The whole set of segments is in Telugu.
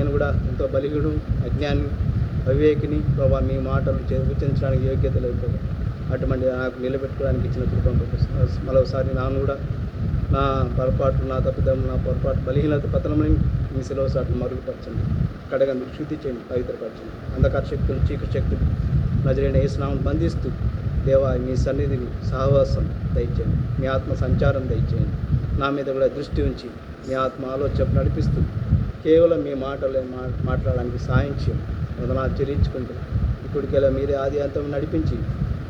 నేను కూడా ఎంతో బలిహీనుడు, అజ్ఞాని, అవివేకిని. ప్రభా మీ మాటలు ఉచ్చరించడానికి యోగ్యత లేదు ప్రభా. అటువంటి నాకు నిలబెట్టుకోవడానికి ఇచ్చిన కృపను మరోసారి నాను కూడా నా పొరపాటు, నా తప్పిదం, నా పొరపాటు, బలహీనత, పతనమని మీ సెలవు సాట్లు మరుగుపరచండి, కడగండి, శుద్ధి చేయండి, పవిత్రపరచండి. అంధకార శక్తులు, చీకటి శక్తులు నజరైన యేసునామమును బంధిస్తూ దేవా మీ సన్నిధిని సహవాసం దయచేయండి, మీ ఆత్మ సంచారం దయచేయండి. నా మీద కూడా దృష్టి ఉంచి మీ ఆత్మ ఆలోచన నడిపిస్తూ కేవలం మీ మాటలే మాట్లాడడానికి సాయం చేయండి. వందనాలు చెల్లించుకుంటూ ఇప్పటికెలా మీరే ఆది అంతం నడిపించి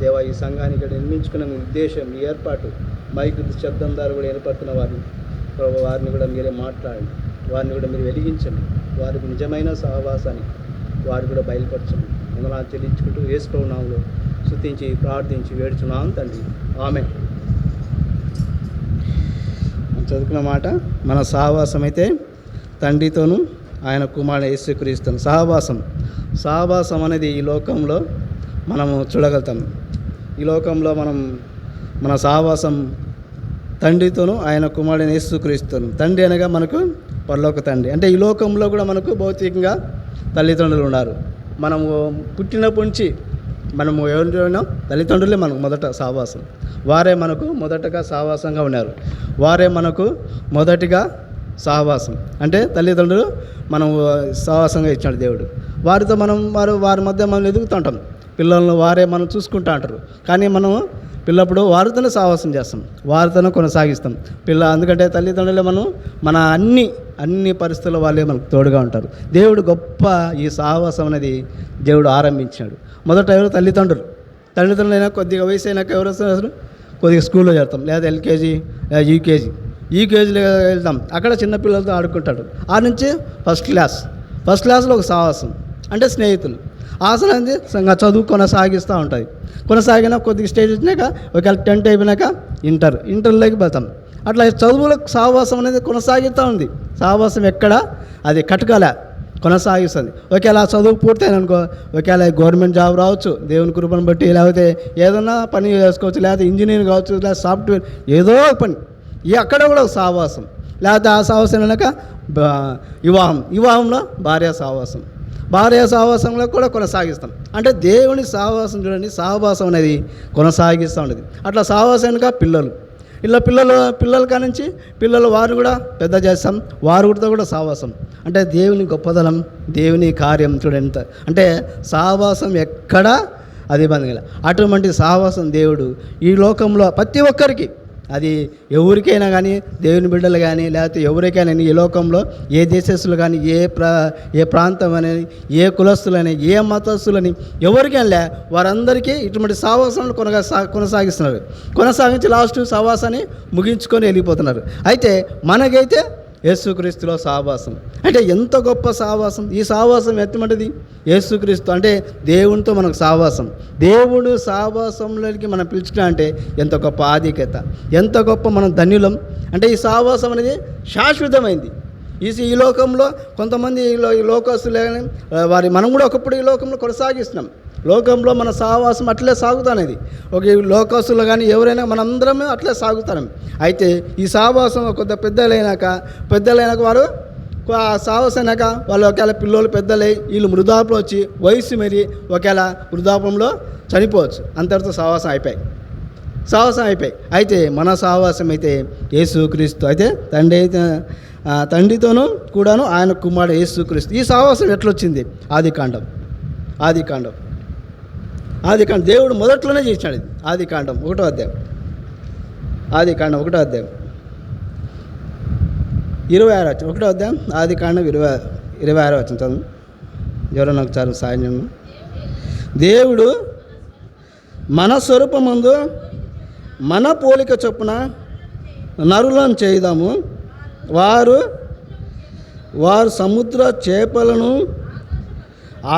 దేవా ఈ సంఘాన్ని ఇక్కడ నిర్మించుకున్న మీ ఉద్దేశం, మీ ఏర్పాటు, మైకు శబ్దం ద్వారా కూడా ఏర్పడుతున్న వారిని కూడా మీరే మాట్లాడండి, వారిని కూడా మీరు వెలిగించండి, వారికి నిజమైన సహవాసాన్ని వారు కూడా బయలుపరచండి. వందనాలు చెల్లించుకుంటూ యేసు ప్రభువు నామములో స్తుతించి ప్రార్థించి వేడుచున్నాం తండ్రి, ఆమేన్. చదువుకున్న మాట, మన సహవాసం అయితే తండ్రితోనూ ఆయన కుమారుడు యేసుక్రీస్తును సహవాసం అనేది ఈ లోకంలో మనము చూడగలుగుతాం. ఈ లోకంలో మన సహవాసం తండ్రితోనూ ఆయన కుమారుడు యేసుక్రీస్తును. తండ్రి అనగా మనకు పరలోక తండ్రి. అంటే ఈ లోకంలో కూడా మనకు భౌతికంగా తల్లిదండ్రులు ఉన్నారు. మనము పుట్టినప్పటి నుంచి మనము ఎవరైనా తల్లిదండ్రులే మనకు మొదట సహవాసం. వారే మనకు మొదటగా సహవాసంగా ఉన్నారు. వారే మనకు మొదటిగా సహవాసం. అంటే తల్లిదండ్రులు మనం సహవాసంగా ఇచ్చాడు దేవుడు. వారితో వారి మధ్య మనం ఎదుగుతుంటాం. పిల్లలను వారే మనం చూసుకుంటూ అంటారు. కానీ మనం పిల్లప్పుడు వారితోనే సహవాసం చేస్తాం, వారితోనే కొనసాగిస్తాం అందుకంటే తల్లిదండ్రులే మన అన్ని పరిస్థితుల్లో వాళ్ళే మనకు తోడుగా ఉంటారు. దేవుడు గొప్ప ఈ సహవాసం అనేది దేవుడు ఆరంభించాడు. మొదట ఎవరు? తల్లిదండ్రులు అయినా కొద్దిగా వయసు అయినాక ఎవరు వస్తారు? కొద్దిగా స్కూల్లో చేరుతాం, లేదా ఎల్కేజీ, యూకేజీలో వెళ్తాం. అక్కడ చిన్నపిల్లలతో ఆడుకుంటాడు. ఆ నుంచి ఫస్ట్ క్లాస్లో ఒక సహవాసం అంటే స్నేహితులు. ఆసనాన్ని చదువు కొనసాగిస్తూ ఉంటుంది. కొనసాగిన కొద్దిగా స్టేజ్ వచ్చినాక ఒకవేళ 10th అయిపోయినాక ఇంటర్లోకి వెళ్తాం. అట్లా చదువులకు సహవాసం అనేది కొనసాగుతూ ఉంది. సహవాసం ఎక్కడ అది కటకాల కొనసాగిస్తుంది. ఒకవేళ చదువు పూర్తయిన అనుకో, ఒకవేళ గవర్నమెంట్ జాబ్ రావచ్చు దేవుని కృపను బట్టి, లేకపోతే ఏదైనా పని చేసుకోవచ్చు, లేకపోతే ఇంజనీర్ కావచ్చు, లేదా సాఫ్ట్వేర్, ఏదో ఒక పని. అక్కడ కూడా ఒక సహవాసం. లేకపోతే ఆ సహవాసం అయినాక వివాహంలో భార్య సహవాసంలో కూడా కొనసాగిస్తాం. అంటే దేవుని సహవాసం చూడండి, సహవాసం అనేది కొనసాగిస్తూ ఉండేది. అట్లా సహవాసానిక పిల్లల కానించి వారు కూడా పెద్ద చేస్తాం, వారితో కూడా సహవాసం. అంటే దేవుని గొప్పదనం, దేవుని కార్యం చూడండి. అంటే సహవాసం ఎక్కడ అది బంధువుల అటువంటి సహవాసం దేవుడు ఈ లోకంలో ప్రతి ఒక్కరికి, అది ఎవరికైనా కానీ, దేవుని బిడ్డలు కానీ, లేకపోతే ఎవరికైనా ఈ లోకంలో ఏ దేశస్తులు కానీ, ఏ ప్రాంతం అనేది, ఏ కులస్తులని, ఏ మతస్థులని, ఎవరికైనా వారందరికీ ఇటువంటి సహవాసాలను కొనసాగించి లాస్ట్ సహవాసాన్ని ముగించుకొని వెళ్ళిపోతున్నారు. అయితే మనకైతే యేసుక్రీస్తులో సహవాసం అంటే ఎంత గొప్ప సహవాసం. ఈ సహవాసం ఎత్తమంటది యేసుక్రీస్తు. అంటే దేవునితో మనకు సహవాసం. దేవుడు సహవాసంలోకి మనం పిలుచుకున్నా అంటే ఎంత గొప్ప ఆధిక్యత, ఎంత గొప్ప మనం ధన్యులం. అంటే ఈ సహవాసం అనేది శాశ్వతమైంది. ఈ లోకంలో కొంతమంది ఈ లోకస్తులే మనం కూడా ఒకప్పుడు ఈ లోకంలో కొనసాగిస్తున్నాం. లోకంలో మన సహవాసం అట్లే సాగుతానేది. ఒక లోకస్తులు కానీ ఎవరైనా మనందరమే అట్లే సాగుతాం. అయితే ఈ సహవాసం కొంత పెద్దలైనాక వారు సహవాసనాక వాళ్ళు ఒకవేళ పిల్లలు పెద్దలై వీళ్ళు వృద్ధాపంలో వచ్చి వయసు మరి ఒకవేళ వృద్ధాపంలో చనిపోవచ్చు. అంతటితో సహవాసం అయిపోయి. అయితే మన సహవాసం అయితే యేసుక్రీస్తు. అయితే తండ్రితోనూ కూడాను ఆయన కుమారుడు యేసుక్రీస్తు. ఈ సహవాసం ఎట్లొచ్చింది? ఆదికాండం దేవుడు మొదట్లోనే చేశాడు. ఆదికాండం 1వ అధ్యాయం 1వ అధ్యాయం 26 వచనం. 1వ అధ్యాయం ఆదికాండం 26 వచనం చదువు. ఎవరో నాకు చాలా సాయం. దేవుడు మన స్వరూపమందు మన పోలిక చొప్పున నరులను చేద్దాము, వారు సముద్ర చేపలను,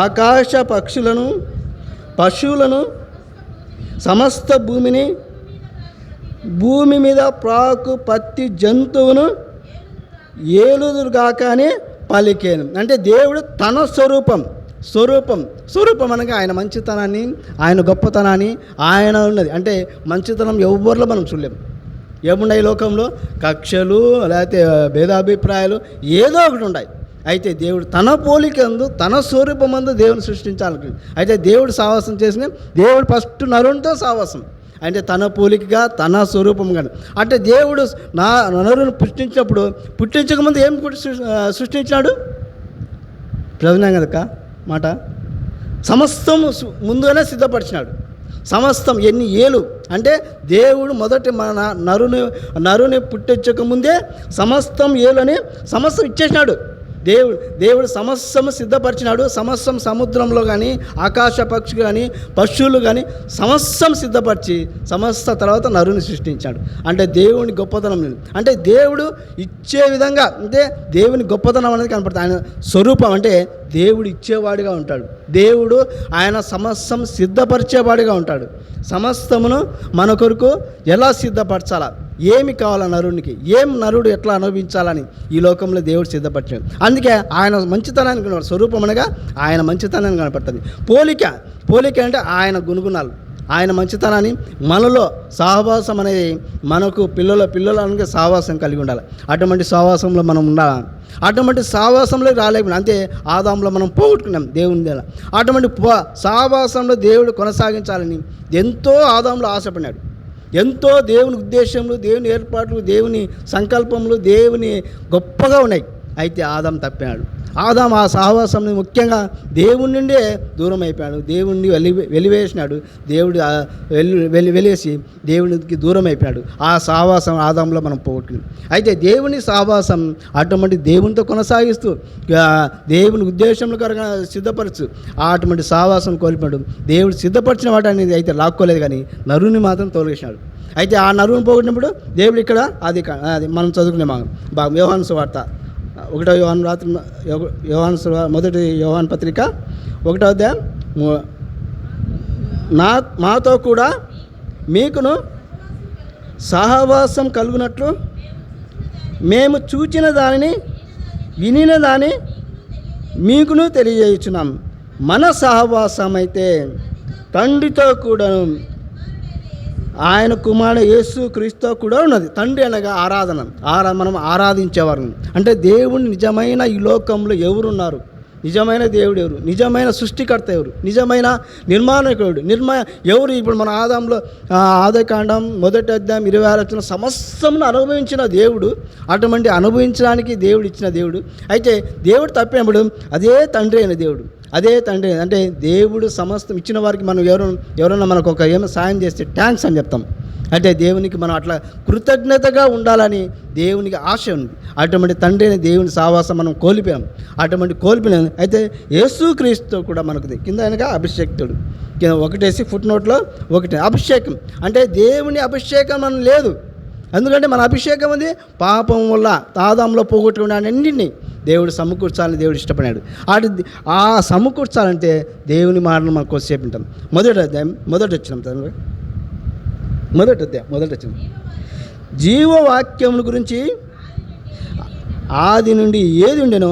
ఆకాశ పక్షులను, పశువులను, సమస్త భూమి మీద ప్రాకు ప్రతి జంతువును ఏలుదురుగాక అని పలికేను. అంటే దేవుడు తన స్వరూపం అనగా ఆయన మంచితనాన్ని, ఆయన గొప్పతనాన్ని ఆయన ఉన్నది. అంటే మంచితనం ఎవరిలో మనం చూడలేము. ఏమున్నాయి లోకంలో? కక్షలు, లేకపోతే భేదాభిప్రాయాలు ఏదో ఒకటి ఉన్నాయి. అయితే దేవుడు తన పోలికందు తన స్వరూపమందు దేవుని సృష్టించాలి. అయితే దేవుడు సావాసం చేసిన దేవుడు ఫస్ట్ నరునితో సావాసం, అంటే తన పోలికగా తన స్వరూపంగా. అంటే దేవుడు నరుని పుట్టించకముందు ఏం సృష్టించాడు? ప్రయోజనం కదక మాట. సమస్తం ముందుగానే సిద్ధపరిచినాడు. సమస్తం ఎన్ని ఏళ్ళు అంటే దేవుడు మొదటి మన నరుని పుట్టించకముందే సమస్తం ఏలని సమస్తం ఇచ్చేసినాడు. దేవుడు సమస్తము సిద్ధపరిచినాడు. సమస్తం సముద్రంలో కానీ ఆకాశ పక్షులు కానీ పశువులు కానీ సమస్తం సిద్ధపరిచి సమస్త తర్వాత నరుని సృష్టించాడు. అంటే దేవుని గొప్పతనం, అంటే దేవుడు ఇచ్చే విధంగా, అంటే దేవుని గొప్పతనం అనేది కనపడుతుంది. ఆయన స్వరూపం అంటే దేవుడు ఇచ్చేవాడిగా ఉంటాడు. దేవుడు ఆయన సమస్తం సిద్ధపరిచేవాడిగా ఉంటాడు. సమస్తమును మన కొరకు ఎలా సిద్ధపరచాలా, ఏమి కావాలా నరునికి, నరుడు ఎట్లా అనుభవించాలని ఈ లోకంలో దేవుడు సిద్ధపరిచాడు. అందుకే ఆయన మంచితనాన్ని కనపడుతుంది. స్వరూపం అనగా ఆయన మంచితనాన్ని కనపడుతుంది. పోలిక అంటే ఆయన గుణగుణాలు, ఆయన మంచితనాన్ని మనలో సహవాసం అనేది మనకు పిల్లలకి సహవాసం కలిగి ఉండాలి. అటువంటి సహవాసంలో మనం ఉండాలి. అటువంటి సహవాసంలో రాలేకుండా, అంతే ఆదాంలో మనం పోగొట్టుకున్నాం దేవుని దగ్గర. అటువంటి సహవాసంలో దేవుడు కొనసాగించాలని ఎంతో ఆదాంలో ఆశపడినాడు. ఎంతో దేవుని ఉద్దేశములు, దేవుని ఏర్పాట్లు, దేవుని సంకల్పములు దేవుని గొప్పగా ఉన్నాయి. అయితే ఆదాం తప్పినాడు. ఆదాం ఆ సహవాసం ముఖ్యంగా దేవుని నుండే దూరం అయిపోయాడు. దేవుణ్ణి వెలివేసినాడు. దేవుడు వెలివేసి దేవునికి దూరం అయిపోయాడు. ఆ సహవాసం ఆదాంలో మనం పోగొట్టుకుంది. అయితే దేవుని సహవాసం అటువంటి దేవునితో కొనసాగిస్తూ దేవుని ఉద్దేశంలో సిద్ధపరచు అటువంటి సహవాసం కోల్పోయాడు. దేవుడు సిద్ధపరిచిన వాటి అనేది అయితే లాక్కోలేదు, కానీ నరుని మాత్రం తొలగించినాడు. అయితే ఆ నరుని పోగొట్టినప్పుడు దేవుడు ఇక్కడ అది మనం చదువుకునే బాగా యోహాను సువార్త 1వ యోహాను రాత్రి మొదటి యోహాను పత్రిక 1వ అధ్యాయం మాతో కూడా మీకును సహవాసం కలుగునట్లు మేము చూచిన దానిని వినిన దాన్ని మీకును తెలియజేయుచున్నాం. మన సహవాసం అయితే తండ్రితో కూడాను ఆయన కుమారుడు యేసు క్రీస్తు కూడా ఉన్నది. తండ్రి అనగా ఆరాధన, మనం ఆరాధించేవారు. అంటే దేవుని నిజమైన ఈ లోకంలో ఎవరున్నారు? నిజమైన దేవుడు ఎవరు? నిజమైన సృష్టికర్త ఎవరు? నిజమైన నిర్మాణకుడు ఎవరు? ఇప్పుడు మన ఆదికాండం 1వ అధ్యాయం 26 సమస్తమును అనుభవించిన దేవుడు. అటువంటి అనుభవించడానికి దేవుడు ఇచ్చిన దేవుడు. అయితే దేవుడు తప్పినప్పుడు అదే తండ్రి అయిన దేవుడు, అదే తండ్రి. అంటే దేవుడు సమస్తం ఇచ్చిన వారికి మనం ఎవరైనా మనకు ఏమైనా సాయం చేస్తే థ్యాంక్స్ అని చెప్తాం. అంటే దేవునికి మనం అట్లా కృతజ్ఞతగా ఉండాలని దేవునికి ఆశ ఉంది. అటువంటి తండ్రి అయిన దేవుని సహవాసం మనం కోల్పోయాం. అటువంటి కోల్పోయిన అయితే యేసుక్రీస్తు కూడా మనకు కింద అనగా అభిషేక్తుడు, కింద 1 ఫుట్నోట్లో 1 అభిషేకం. అంటే దేవుని అభిషేకం మనం లేదు. ఎందుకంటే మన అభిషేకం ఉంది పాపం వల్ల ఆదాంలో పోగొట్టుకున్న అన్నింటినీ దేవుడు సమకూర్చాలని దేవుడు ఇష్టపడాడు. ఆ సమకూర్చాలంటే దేవుని మాటను మనం కొద్దిసేపు వింటాం. మొదటి వచ్చిన జీవవాక్యముల గురించి ఆది నుండి ఏది ఉండెనో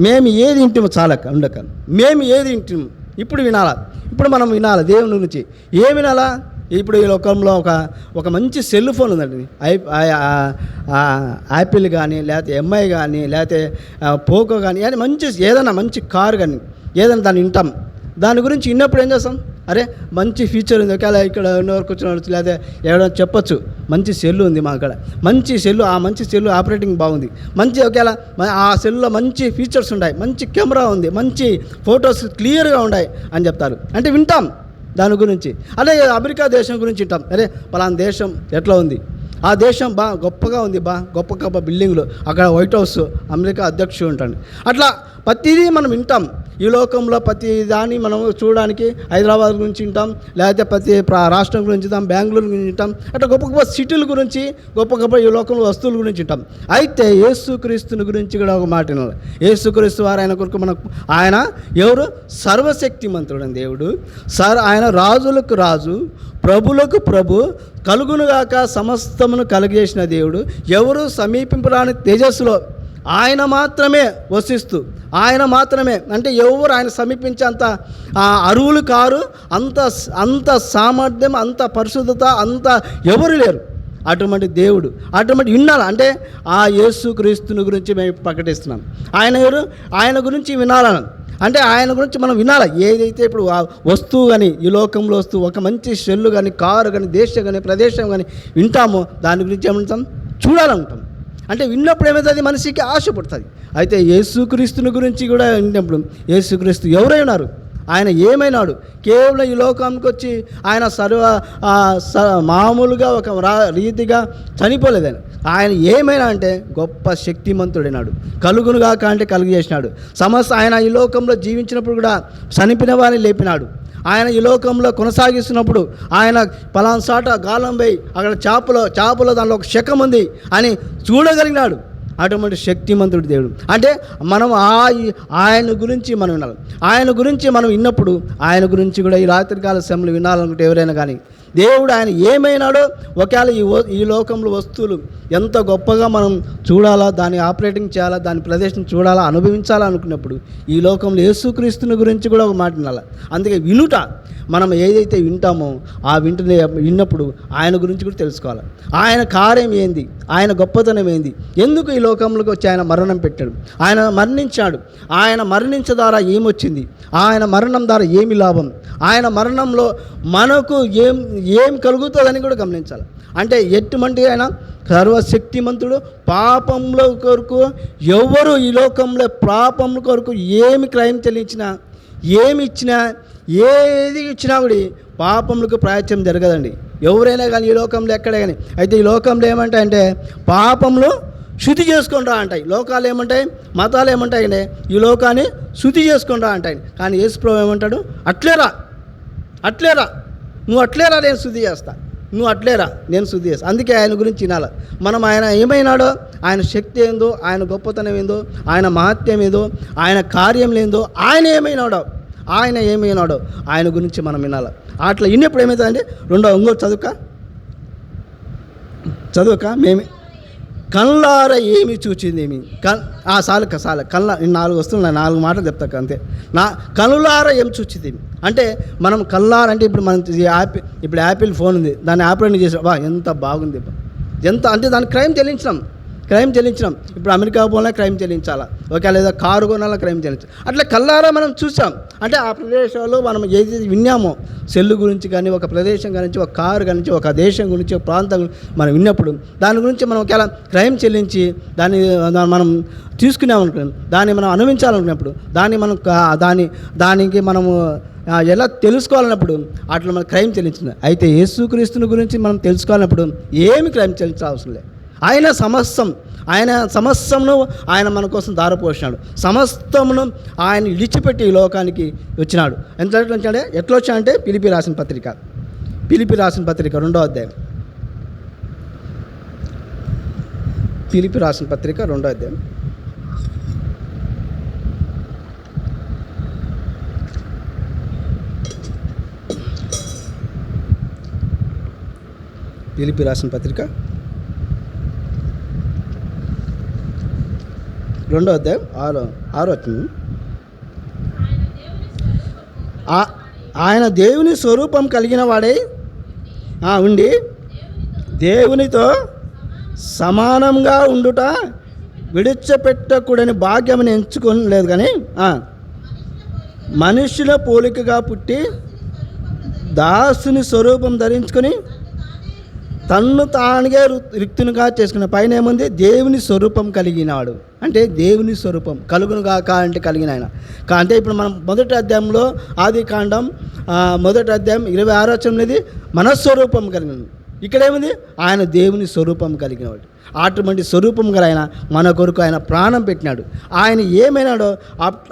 మేము ఏది వింటామో ఉండక మేము ఏది వింటాము ఇప్పుడు వినాలా. ఇప్పుడు మనం వినాలి దేవుని గురించి. ఏం వినాలా? ఇప్పుడు ఈ లోకంలో ఒక మంచి సెల్ ఫోన్ ఉందండి. యాపిల్ కానీ, లేకపోతే ఎంఐ కానీ, లేకపోతే పోకో కానీ, అది ఏదైనా మంచి కారు కానీ ఏదైనా దాన్ని వింటాం. దాని గురించి విన్నప్పుడు ఏం చేస్తాం? అరే మంచి ఫీచర్ ఉంది, ఒకవేళ ఇక్కడ ఉన్నవారు కూర్చోవచ్చు, లేకపోతే ఎవరైనా చెప్పొచ్చు మంచి సెల్లు ఉంది మా అక్కడ, మంచి సెల్లు, ఆ మంచి సెల్లు ఆపరేటింగ్ బాగుంది, మంచి ఒకవేళ ఆ సెల్లులో మంచి ఫీచర్స్ ఉన్నాయి, మంచి కెమెరా ఉంది, మంచి ఫొటోస్ క్లియర్గా ఉన్నాయి అని చెప్తారు. అంటే వింటాం దాని గురించి. అలాగే అమెరికా దేశం గురించి వింటాం. అరే పలానా దేశం ఎట్లా ఉంది, ఆ దేశం గొప్పగా ఉంది, గొప్ప బిల్డింగ్లు, అక్కడ వైట్ హౌస్ అమెరికా అధ్యక్షుడు ఉంటాడు. అట్లా ప్రతిదీ మనం వింటాం. ఈ లోకంలో ప్రతి దాన్ని మనం చూడడానికి హైదరాబాద్ గురించి వింటాం, లేకపోతే ప్రతి రాష్ట్రం గురించి వింటాం, బెంగళూరు గురించి వింటాం. అట్లా గొప్ప సిటీల గురించి, గొప్ప ఈ లోకంలో వస్తువుల గురించి వింటాం. అయితే యేసుక్రీస్తుని గురించి కూడా ఒక మాట వినాలి. యేసుక్రీస్తు వారు ఆయన కొరకు ఆయన ఎవరు? సర్వశక్తిమంతుడు దేవుడు. ఆయన రాజులకు రాజు, ప్రభులకు ప్రభు, కలుగునుగాక సమస్తమును కలిగేసిన దేవుడు. ఎవరు సమీపింపరాని తేజస్సులో ఆయన మాత్రమే వసిస్తూ, ఆయన మాత్రమే, అంటే ఎవరు ఆయన సమీపించే అంత అరువులు కారు, అంత సామర్థ్యం, అంత పరిశుద్ధత, అంత ఎవరు లేరు. అటువంటి దేవుడు, అటువంటి వినాలి. అంటే ఆ యేసుక్రీస్తుని గురించి మేము ప్రకటిస్తున్నాం. ఆయన ఎవరు? ఆయన గురించి వినాలని, అంటే ఆయన గురించి మనం వినాలి. ఏదైతే ఇప్పుడు ఆ వస్తువు కానీ, ఈ లోకంలో వస్తువు, ఒక మంచి సెల్లు కానీ, కారు కానీ, దేశం కానీ, ప్రదేశం కానీ వింటామో దాని గురించి ఏమంటాం? చూడాలంటాం. అంటే విన్నప్పుడు ఏమవుతుంది? మనిషికి ఆశ పుడుతుంది. అయితే యేసుక్రీస్తుని గురించి కూడా విన్నప్పుడు, యేసుక్రీస్తు ఎవరైనారు, ఆయన ఏమైనాడు? కేవలం ఈ లోకానికి వచ్చి ఆయన మామూలుగా ఒక రీతిగా చనిపోలేదని. ఆయన ఏమైనా అంటే గొప్ప శక్తిమంతుడైనాడు. కలుగునుగాక అంటే కలుగు చేసినాడు. ఆయన ఈ లోకంలో జీవించినప్పుడు కూడా చనిపోయిన వారిని లేపినాడు. ఆయన ఈ లోకంలో కొనసాగిస్తున్నప్పుడు ఆయన పలాన్సాట గాలం వేయి, అక్కడ చేపలో దానిలో ఒక శకం ఉంది అని చూడగలిగినాడు. అటువంటి శక్తిమంతుడు దేవుడు. అంటే మనం ఆయన గురించి మనం వినాలి. ఆయన గురించి మనం విన్నప్పుడు ఆయన గురించి కూడా ఈ రాత్రికాల సమయంలో వినాలనుకుంటే ఎవరైనా కానీ దేవుడు ఆయన ఏమైనాడో, ఒకవేళ ఈ లోకంలో వస్తువులు ఎంత గొప్పగా మనం చూడాలా, దాన్ని ఆపరేటింగ్ చేయాలా, దాని ప్రదేశం చూడాలా, అనుభవించాలా అనుకున్నప్పుడు ఈ లోకంలో యేసుక్రీస్తుని గురించి కూడా ఒక మాట వినాలి. అందుకే వినుట, మనం ఏదైతే వింటామో ఆ విన్నప్పుడు ఆయన గురించి కూడా తెలుసుకోవాలి. ఆయన కార్యం ఏంది, ఆయన గొప్పతనం ఏంది, ఎందుకు ఈ లోకంలోకి వచ్చి ఆయన మరణం పెట్టాడు, ఆయన మరణించాడు, ఆయన మరణించ ద్వారా ఏమొచ్చింది, ఆయన మరణం ద్వారా ఏమి లాభం, ఆయన మరణంలో మనకు ఏం కలుగుతుందని కూడా గమనించాలి. అంటే ఎటువంటి ఆయన సర్వశక్తిమంతుడు. పాపంలో కొరకు ఎవరు ఈ లోకంలో పాపం కొరకు ఏమి క్రయం చెల్లించినా, ఏమి ఇచ్చినా, ఏది ఇచ్చినా కూడా పాపములకు ప్రాయశ్చిత్తం జరగదండి. ఎవరైనా కానీ ఈ లోకంలో ఎక్కడే కానీ. అయితే ఈ లోకంలో ఏమంటాయంటే పాపంలో శుద్ధి చేసుకుంటా అంటాయి. లోకాలు ఏమంటాయి, మతాలు ఏమంటాయి అంటే ఈ లోకాన్ని శుద్ధి చేసుకుంటా అంటాయి. కానీ యేసుప్రభువు ఏమంటాడు? అట్లేరా, నువ్వు అట్లేరా, నేను శుద్ధి చేస్తా, నువ్వు అట్లేరా, నేను శుద్ధి చేస్తా. అందుకే ఆయన గురించి వినాలి మనం. ఆయన ఏమైనాడో, ఆయన శక్తి ఏందో, ఆయన గొప్పతనం ఏందో, ఆయన మహత్యం ఏదో, ఆయన కార్యం లేదో, ఆయన ఏమైనాడో ఆయన గురించి మనం వినాలి. అట్లా విన్నప్పుడు ఏమవుతుందంటే ఇంకో చదువుక మేము కళ్ళార ఏమి చూచిందేమి కళ్ళ 4 వస్తున్నాయి, 4 మాటలు చెప్తాక అంతే. కళ్ళార ఏమి చూచిందేమి అంటే మనం కళ్ళార అంటే ఇప్పుడు మనం యాపిల్ ఫోన్ ఉంది, దాన్ని ఆపరేట్ చేసాం, ఎంత బాగుంది, ఎంత అంటే దాన్ని క్రైమ్ చెల్లించినాం. ఇప్పుడు అమెరికా పోవాలా క్రైమ్ చెల్లించాలా, ఒకవేళ ఏదో కారు కొనాలా క్రైమ్ చెల్లించాలి. అట్లా కళ్ళారా మనం చూసాం. అంటే ఆ ప్రదేశాల్లో మనం ఏదైతే విన్నామో, సెల్లు గురించి కానీ, ఒక ప్రదేశం గురించి, ఒక కారు గురించి, ఒక దేశం గురించి, ఒక ప్రాంతం మనం విన్నప్పుడు దాని గురించి మనం ఒకవేళ క్రైమ్ చెల్లించి దాన్ని మనం తీసుకున్నామనుకున్నాం, దాన్ని మనం అనుభవించాలనుకున్నప్పుడు దానికి మనము ఎలా తెలుసుకోవాలన్నప్పుడు అట్లా మనం క్రైమ్ చెల్లించింది. అయితే యేసుక్రీస్తుని గురించి మనం తెలుసుకోవాలన్నప్పుడు ఏమి క్రైమ్ చెల్లించాల్సిన అవసరం లేదు. ఆయన సమస్తమును ఆయన మన కోసం దారపోసినాడు. సమస్తమును ఆయన విడిచిపెట్టి ఈ లోకానికి వచ్చినాడు. ఎట్లా వచ్చాడంటే పిలిపి రాసిన పత్రిక 2వ అధ్యాయం. పిలిపి రాసిన పత్రిక 2వ అధ్యాయం. పిలిపి రాసిన పత్రిక 2వ అధ్యాయం 6వ వచనం. ఆయన దేవుని స్వరూపం కలిగిన వాడై ఉండి దేవునితో సమానంగా ఉండుట విడిచిపెట్టకూడని భాగ్యమని ఎంచుకోలేదు, కానీ మనుషుల పోలికగా పుట్టి దాసుని స్వరూపం ధరించుకొని తన్ను తానుగా రిక్తునిగా చేసుకున్న పైన ఏముంది? దేవుని స్వరూపం కలిగినాడు. అంటే దేవుని స్వరూపం కలుగునుగాక అంటే కలిగిన ఆయన. అంటే ఇప్పుడు మనం మొదటి అధ్యాయంలో ఆదికాండం 1వ అధ్యాయం 26వ వచనంలో మనస్వరూపం కలిగినది. ఇక్కడ ఏముంది? ఆయన దేవుని స్వరూపం కలిగినవాడు. అటువంటి స్వరూపం గల ఆయన మన కొరకు ఆయన ప్రాణం పెట్టినాడు. ఆయన ఏమైనాడో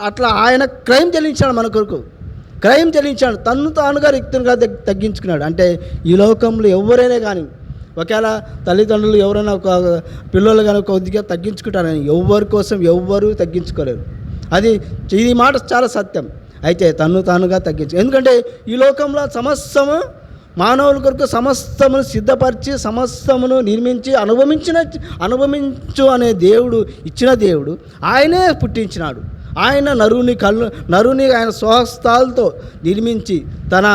అట్లా ఆయన క్రైమ్ చెల్లించాడు, మన కొరకు క్రైమ్ చెల్లించాడు, తన్ను తానుగా రిక్తునిగా తగ్గించుకున్నాడు. అంటే ఈ లోకంలో ఎవరైనా కానీ, ఒకవేళ తల్లిదండ్రులు ఎవరైనా ఒక పిల్లలు కానీ కొద్దిగా తగ్గించుకుంటారని ఎవరి కోసం ఎవ్వరూ తగ్గించుకోలేరు. ఇది మాట చాలా సత్యం. అయితే తన్ను తానుగా ఎందుకంటే ఈ లోకంలో సమస్తము మానవుల కొరకు సమస్తమును సిద్ధపరిచి సమస్తమును నిర్మించి అనుభవించు అనే దేవుడు ఇచ్చిన దేవుడు ఆయనే పుట్టించినాడు. ఆయన నరుని ఆయన స్వహస్తాలతో నిర్మించి తన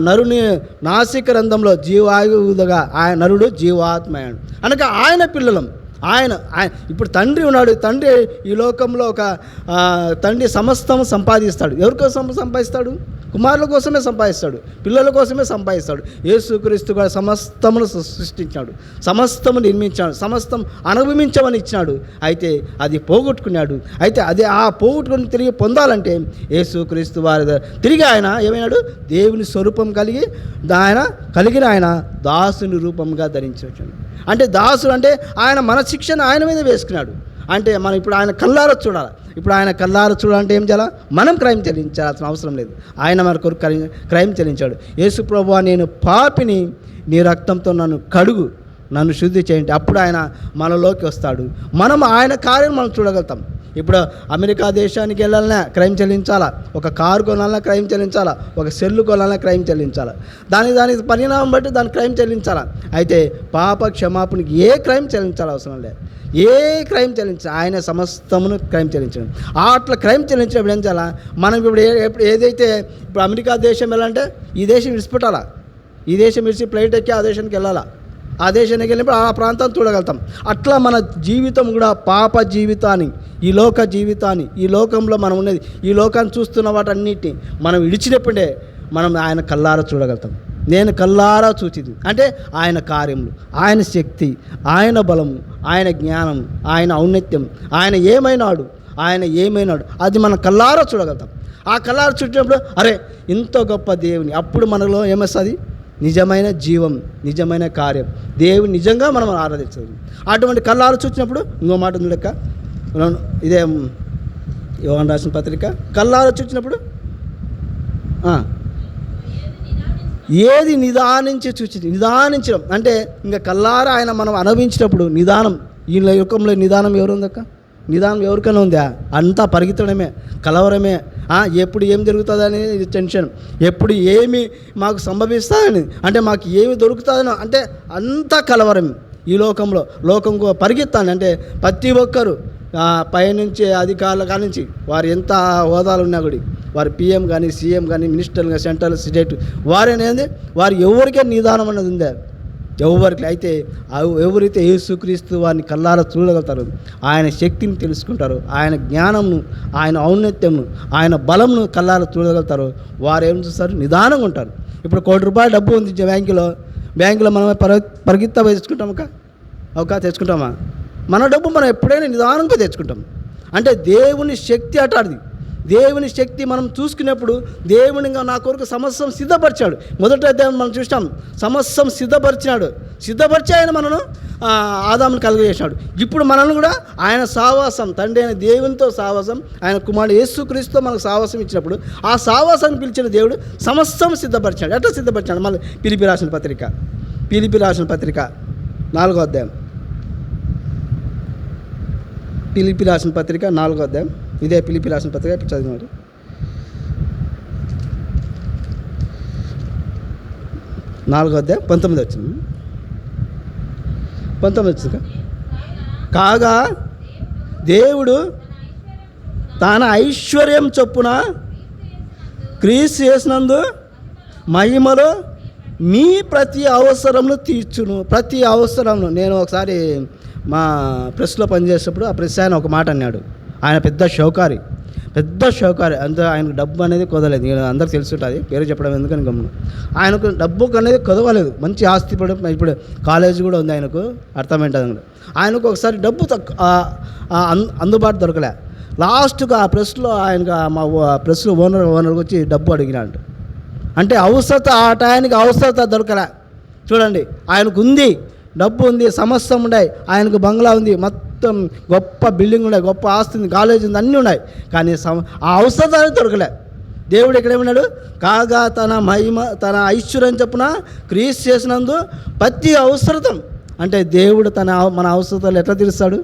నరుని నాసిక రంధ్రంలో జీవాయువుగా ఆయన నరుడు జీవాత్మయాడు అనగా ఆయన పిల్లలం. ఆయన ఇప్పుడు తండ్రి ఉన్నాడు. తండ్రి ఈ లోకంలో ఒక తండ్రి సమస్తం సంపాదిస్తాడు. ఎవరి కోసం సంపాదిస్తాడు? కుమారుల కోసమే సంపాదిస్తాడు, పిల్లల కోసమే సంపాదిస్తాడు. యేసుక్రీస్తు కూడా సమస్తమును సృష్టించాడు, సమస్తము నిర్మించాడు, సమస్తం అనుభవించమని ఇచ్చినాడు. అయితే అది పోగొట్టుకున్నాడు. అయితే అదే ఆ పోగొట్టుకుని తిరిగి పొందాలంటే యేసుక్రీస్తు వారి తిరిగి ఆయన ఏమైనాడు? దేవుని స్వరూపం కలిగిన ఆయన దాసుని రూపంగా ధరించాడు. అంటే దాసుడు అంటే ఆయన మన శిక్షను ఆయన మీద వేసుకున్నాడు. అంటే మనం ఇప్పుడు ఆయన కల్లారా చూడాలి. ఇప్పుడు ఆయన కల్లారా చూడాలంటే ఏం చేయాలి? మనం క్రైమ్ చెల్లించాల్సిన అవసరం లేదు. ఆయన మన కొరకు క్రైమ్ చెల్లించాడు. యేసు ప్రభువా, నేను పాపిని, నీ రక్తంతో నన్ను కడుగు, నన్ను శుద్ధి చేయండి. అప్పుడు ఆయన మనలోకి వస్తాడు. మనం ఆయన కార్యం మనం చూడగలుగుతాం. ఇప్పుడు అమెరికా దేశానికి వెళ్ళాలన్నా క్రైమ్ చెల్లించాలా, ఒక కారు కొనాలన్నా క్రైమ్ చెల్లించాలా, ఒక సెల్లు కొనాలన్నా క్రైమ్ చెల్లించాలా, దాని పరిణామం బట్టి దాని క్రైమ్ చెల్లించాలా. అయితే పాప క్షమాపణకి ఏ క్రైమ్ చెల్లించాలి అవసరం లేదు. ఏ క్రైమ్ చెల్లించాలి? ఆయన సమస్తమును క్రైమ్ చెల్లించడం. అట్లా క్రైమ్ చెల్లించినప్పుడు ఏం చేయాలా? మనం ఇప్పుడు ఏదైతే ఇప్పుడు అమెరికా దేశం వెళ్ళాలంటే ఈ దేశం విడిచిపెట్టాలా, ఈ దేశం విడిచి ఫ్లైట్ ఎక్కి ఆ దేశానికి వెళ్ళాలా, ఆ దేశానికి వెళ్ళినప్పుడు ఆ ప్రాంతాన్ని చూడగలుగుతాం. అట్లా మన జీవితం కూడా పాప జీవితాన్ని, ఈ లోక జీవితాన్ని, ఈ లోకంలో మనం ఉన్నది, ఈ లోకాన్ని చూస్తున్న వాటన్నిటిని మనం విడిచినప్పుడే మనం ఆయన కల్లారా చూడగలుగుతాం. నేను కల్లారా చూచింది అంటే ఆయన కార్యములు, ఆయన శక్తి, ఆయన బలము, ఆయన జ్ఞానం, ఆయన ఔన్నత్యం, ఆయన ఏమైనాడు అది మనం కల్లారా చూడగలుగుతాం. ఆ కల్లారా చూసినప్పుడు అరే ఇంత గొప్ప దేవుని, అప్పుడు మనలో ఏమొస్తుంది? నిజమైన జీవం, నిజమైన కార్యం, దేవుని నిజంగా మనం ఆరాధించాలి. అటువంటి కల్లారా చూసినప్పుడు ఇంకో మాట ఉంది లెక్క, ఇదే యోహాను రాసిన పత్రిక, కల్లారా చూసినప్పుడు ఏది నిదానించడం అంటే ఇంకా కల్లారా ఆయన మనం అనుభవించినప్పుడు నిదానం. ఈ యుగంలో నిదానం ఎవరుందక్క? నిదానం ఎవరికైనా ఉందా? అంతా పరిగెత్తడమే, కలవరమే. ఎప్పుడు ఏం జరుగుతుందని టెన్షన్, ఎప్పుడు ఏమి మాకు సంభవిస్తుందని, అంటే మాకు ఏమి దొరుకుతుందని, అంటే అంతా కలవరం. ఈ లోకం పరిగెత్తాను. అంటే ప్రతి ఒక్కరు పైనుంచి అధికారుల కానించి వారు ఎంత హోదాలు ఉన్నా కూడా, వారు పిఎం కానీ, సీఎం కానీ, మినిస్టర్లు కానీ, సెంట్రల్ స్టేట్ వారేనేది, వారు ఎవరికే నిదానం అన్నది ఉందా? ఎవరికి అయితే ఎవరైతే యేసుక్రీస్తు వారిని కల్లారా చూడగలుగుతారు, ఆయన శక్తిని తెలుసుకుంటారు, ఆయన జ్ఞానంను, ఆయన ఔన్నత్యంను, ఆయన బలంను కల్లారా చూడగలుగుతారు, వారు ఏం చూస్తారు? నిదానంగా ఉంటారు. ఇప్పుడు ₹1,00,00,000 డబ్బు ఉంది బ్యాంకులో మనం పరిగెత్తా తెచ్చుకుంటామా? మన డబ్బు మనం ఎప్పుడైనా నిదానంగా తెచ్చుకుంటాం. అంటే దేవుని శక్తి అటాడిది. దేవుని శక్తి మనం చూసుకునేప్పుడు దేవునిగా నా కొరకు సమస్తం సిద్ధపరిచాడు. మొదట దేవుని మనం చూస్తాం, సమస్తం సిద్ధపరిచి ఆయన మనను ఆదామును కలుగజేశాడు. ఇప్పుడు మనల్ని కూడా ఆయన సావాసం, తండ్రి అయిన దేవునితో సావాసం, ఆయన కుమారుడు యేసుక్రీస్తుతో మనకు సావాసం ఇచ్చినప్పుడు ఆ సావాసాన్ని పిలిచిన దేవుడు సమస్తం సిద్ధపరిచాడు. ఎట్లా సిద్ధపరిచాడు? మళ్ళీ పిలిపి రాసిన పత్రిక 4వ అధ్యాయం, పిలిపి రాసిన పత్రిక 4వ అధ్యాయం, ఇదే పిలిపి రాసిన పత్రిక చదివినారు. 4వ అధ్యాయం 19 వచ్చింది. కాగా దేవుడు తన ఐశ్వర్యం చొప్పున క్రీస్తు యేసునందు మహిమలో మీ ప్రతి అవసరమును తీర్చును. ప్రతి అవసరమును. నేను ఒకసారి మా ప్రెస్లో పనిచేసేటప్పుడు ఆ ప్రెస్ ఆయన ఒక మాట అన్నాడు. ఆయన పెద్ద షౌకారి అంత ఆయనకు డబ్బు అనేది కుదరలేదు. నేను అందరికి తెలుసుంటుంది, పేరు చెప్పడం ఎందుకని గమ్మున. ఆయనకు డబ్బు అనేది కుదవలేదు. మంచి ఆస్తి ఇప్పుడు కాలేజీ కూడా ఉంది ఆయనకు, అర్థమైంటుంది. ఆయనకు ఒకసారి డబ్బు అందుబాటు దొరకలే. లాస్ట్గా ఆ ప్రెస్లో మా ప్రెస్లో ఓనర్కి వచ్చి డబ్బు అడిగినాడు. అంటే అవసరత, ఆ టయానికి అవసరత దొరకలే. చూడండి, ఆయనకు ఉంది, డబ్బు ఉంది, సమస్తం ఉన్నాయి, ఆయనకు బంగ్లా ఉంది, మొత్తం గొప్ప బిల్డింగ్ ఉన్నాయి, గొప్ప ఆస్తి ఉంది, కాలేజీ ఉంది, అన్నీ ఉన్నాయి. కానీ ఆ అవసరత దొరకలే. దేవుడు ఎక్కడేమన్నాడు? కాగా తన ఐశ్వర్యం చొప్పున క్రీస్తు చేసినందు ప్రతి అవసరతం. అంటే దేవుడు మన అవసరతలు ఎట్లా తీరుస్తాడు?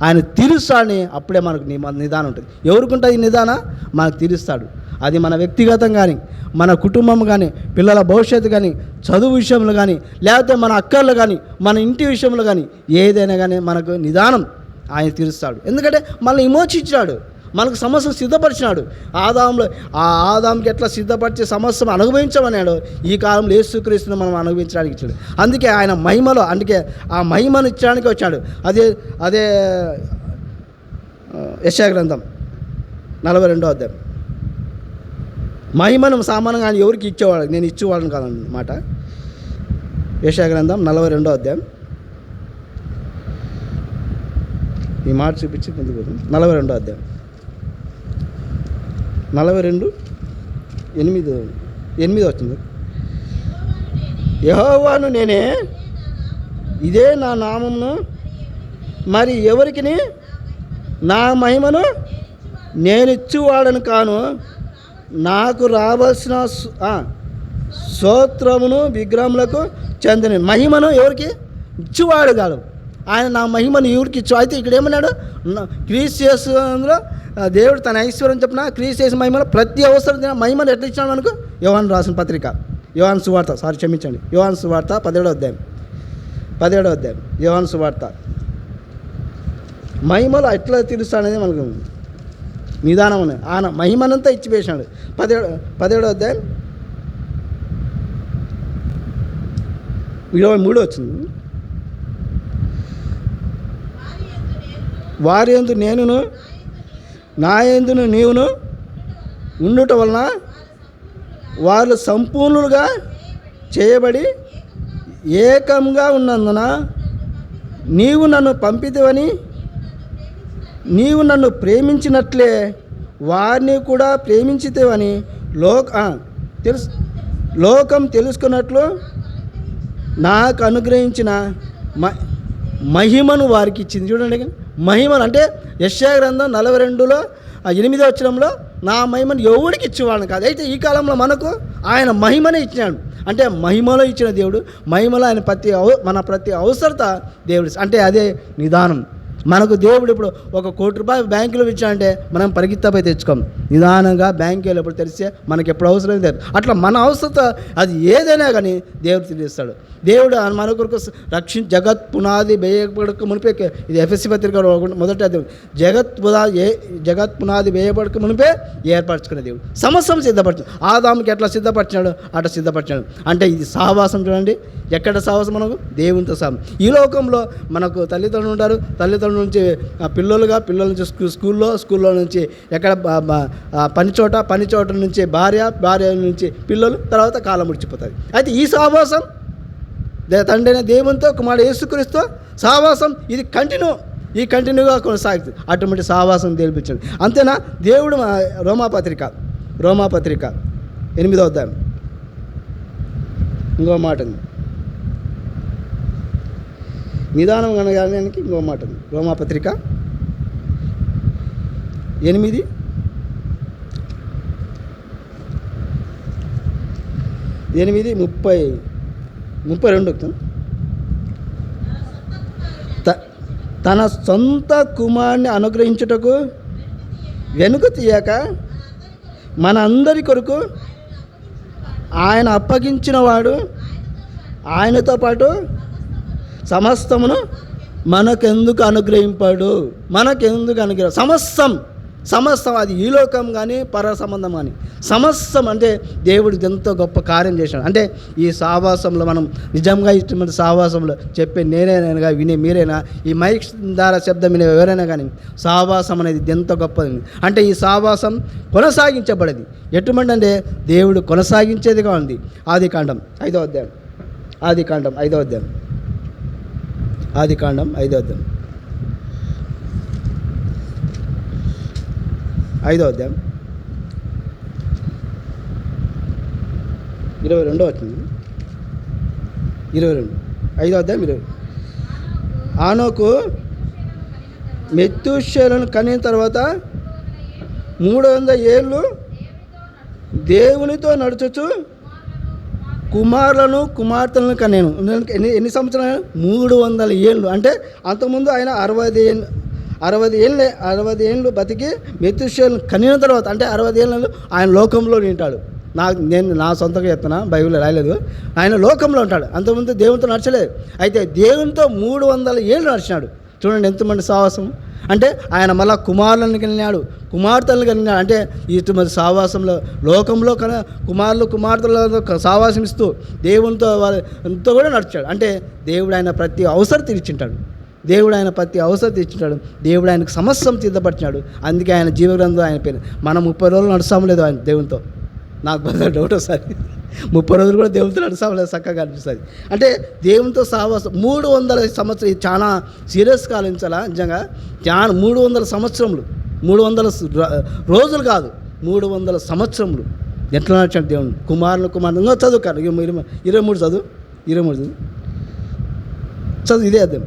ఆయన తీరుస్తాడని అప్పుడే మనకు నిదానం ఉంటుంది. ఎవరికి ఉంటుంది ఈ నిదానం? మనకు తీరుస్తాడు. అది మన వ్యక్తిగతం కానీ, మన కుటుంబం కానీ, పిల్లల భవిష్యత్తు కానీ, చదువు విషయంలో కానీ, లేకపోతే మన అక్కర్లు కానీ, మన ఇంటి విషయంలో కానీ, ఏదైనా కానీ మనకు నిదానం ఆయన తీరుస్తాడు. ఎందుకంటే మనల్ని విమోచించాడు, మనకు సమస్యను సిద్ధపరిచినాడు. ఆ ఆదాంకి ఎట్లా సిద్ధపరిచి సమస్యను అనుభవించమన్నాడు, ఈ కాలంలో యేసుక్రీస్తును మనం అనుభవించడానికి ఇచ్చాడు. అందుకే ఆయన మహిమలో, అందుకే ఆ మహిమను ఇచ్చడానికి వచ్చాడు. అదే యెషయా గ్రంథం 42వ అధ్యాయం. మహిమను సామాన్యంగా ఆయన ఎవరికి ఇచ్చేవాడు, నేను ఇచ్చేవాళ్ళని కాదన్నమాట. యెషయా గ్రంథం 42వ అధ్యాయం. ఈ మాట చూపించి ముందుకు పోతాం. 42వ అధ్యాయం 42:8 వచ్చింది. యెహోవాను నేనే, ఇదే నా నామమును, మరి ఎవరికి నా మహిమను నేనిచ్చువాడను కాను, నాకు రావాల్సిన స్తోత్రమును విగ్రహములకు చెందిన మహిమను ఎవరికి ఇచ్చువాడు కాదు. ఆయన నా మహిమను ఎవరికి ఇచ్చు. అయితే ఇక్కడ ఏమన్నాడు, క్రీస్తు అందులో దేవుడు తన ఐశ్వర్యం చెప్పిన క్రీస్తు మహిమలో ప్రతి అవసరం మహిమను ఎట్లా ఇచ్చాడు మనకు? యోహాను రాసిన పత్రిక, యోహాను సువార్త, యోహాను సువార్త 17వ అధ్యాయం. యోహాను సువార్త మహిమలో ఎట్లా తీరుస్తాడనేది మనకు నిదానం ఉన్నది. ఆయన మహిమనంతా ఇచ్చివేశాడు. 17వ అధ్యాయం 23 వచ్చింది. వారి యందు నేనును, నా యందును నీవును ఉండుట వలన వాళ్ళు సంపూర్ణులుగా చేయబడి ఏకంగా ఉన్నందున నీవు నన్ను పంపితివని, నీవు నన్ను ప్రేమించినట్లే వారిని కూడా ప్రేమించితివని లోకం తెలుసుకున్నట్లు నాకు అనుగ్రహించిన మహిమను వారికి ఇచ్చింది. చూడండి, మహిమను అంటే యెషయా గ్రంథం 42:8 వచనంలో నా మహిమను ఎవరికి ఇచ్చేవాళ్ళని కాదు. అయితే ఈ కాలంలో మనకు ఆయన మహిమనే ఇచ్చినాడు. అంటే మహిమలో ఇచ్చిన దేవుడు, మహిమలో ఆయన మన ప్రతి అవసరత దేవుడు. అంటే అదే నిదానం. మనకు దేవుడు ఇప్పుడు ₹1 కోటి బ్యాంకులో ఇచ్చాడంటే మనం పరిగెత్తపై తెచ్చుకోం. నిదానంగా బ్యాంకు వెళ్ళినప్పుడు తెరిస్తే మనకి ఎప్పుడు అవసరం లేదు. అట్లా మన అవసరత అది ఏదైనా కానీ దేవుడు తెలియస్తాడు. దేవుడు మన కొరకు జగత్ పునాది వేయబడక మునిపే, ఇది ఎఫ్ఎస్సి పత్రిక మొదట జగత్ పునాది వేయబడక మునిపే ఏర్పరచుకునే దేవుడు సమస్యను సిద్ధపరచు. ఆదాముకి ఎట్లా సిద్ధపరిచినాడు అట్లా సిద్ధపరిచాడు. అంటే ఇది సహవాసం. చూడండి, ఎక్కడ సహవాసం మనకు? దేవునితో సహం. ఈ లోకంలో మనకు తల్లిదండ్రులు ఉంటారు, తల్లిదండ్రుల నుంచి పిల్లల నుంచి స్కూల్లో నుంచి ఎక్కడ పని చోట నుంచి భార్య నుంచి పిల్లలు, తర్వాత కాలం ముడిచిపోతుంది. అయితే ఈ సహవాసం తండ్రి అయిన దేవునితో కుమారుడు యేసుక్రీస్తు సహవాసం ఇది కంటిన్యూగా కొనసాగుతుంది. అటువంటి సహవాసం తెలిపించండి. అంతేనా? దేవుడు రోమాపత్రిక 8వ అధ్యాయం ఇంకో మాట ఉంది. నిదానం కనగానికి ఇంకో మాట ఉంది. రోమాపత్రిక 8:32 తన సొంత కుమారుని అనుగ్రహించుటకు వెనుక తీయక మన అందరి కొరకు ఆయన అప్పగించిన వాడు ఆయనతో పాటు సమస్తమును మనకెందుకు అనుగ్రహింపాడు? సమస్తం అది ఈ లోకం కానీ పర సంబంధం కానీ సమస్తం. అంటే దేవుడు ఎంతో గొప్ప కార్యం చేశాడు. అంటే ఈ సహవాసంలో మనం నిజంగా ఇష్టమైన సహవాసంలో చెప్పే నేనైనా వినే మీరైనా, ఈ మైక్ ద్వారా శబ్దం వినే ఎవరైనా కానీ సహవాసం అనేది ఎంతో గొప్పది. అంటే ఈ సహవాసం కొనసాగించబడేది ఎటువంటి అంటే దేవుడు కొనసాగించేదిగా ఉంది. ఆదికాండం 5వ అధ్యాయం 22 వచ్చింది. 5వ అధ్యాయం 20. ఆనోకు మెతూషెలను కనిన తర్వాత 300 ఏళ్ళు దేవునితో నడుచుచు కుమార్తెలను కనేను. ఎన్ని సంవత్సరాలు? 300 ఏళ్ళు. అంటే అంతకుముందు ఆయన 60 ఏళ్ళు బతికి మెతూషెలను కనిన తర్వాత, అంటే 60 ఏళ్ళు ఆయన లోకంలో ఉంటాడు. నేను నా సొంతంగా చెప్తున్నా, బైబిల్లో రాయలేదు. ఆయన లోకంలో ఉంటాడు. అంతకుముందు దేవునితో నడచలేదు. అయితే దేవునితో 300 ఏళ్ళు నడిచినాడు. చూడండి ఎంతమంది సాహసం. అంటే ఆయన మళ్ళా కుమారులను కలిగినాడు, కుమార్తెలను కలిగినాడు. అంటే ఇటువంటి సావాసంలో లోకంలో కుమారులు కుమార్తెలతో సావాసం ఇస్తూ దేవునితో వాళ్ళతో కూడా నడిచాడు. అంటే దేవుడు ఆయన ప్రతి అవసరం తీర్చింటాడు, దేవుడు ఆయన ప్రతి అవసరం తీర్చింటాడు, దేవుడు ఆయనకు సమస్తం సిద్ధపరిచినాడు. అందుకే ఆయన జీవగ్రంథం ఆయన పేరు. మనం 30 రోజులు నడుస్తాం లేదు ఆయన దేవునితో. నాకు పెద్ద డౌట్ ఒకసారి 30 రోజులు కూడా దేవునితో నడుస్తాం లేదు, చక్కగా అనిపిస్తుంది. అంటే దేవునితో సావాసం 300 సంవత్సరం, ఇది చాలా సీరియస్గా ఆలోచించాలా నిజంగా. 300 సంవత్సరములు, 300 రోజులు కాదు, 300 సంవత్సరములు ఎట్లా నడిచాడు దేవుని కుమారులు ఇంకా చదువుకారు 23 చదువు 23 చదువు ఇదే అర్థం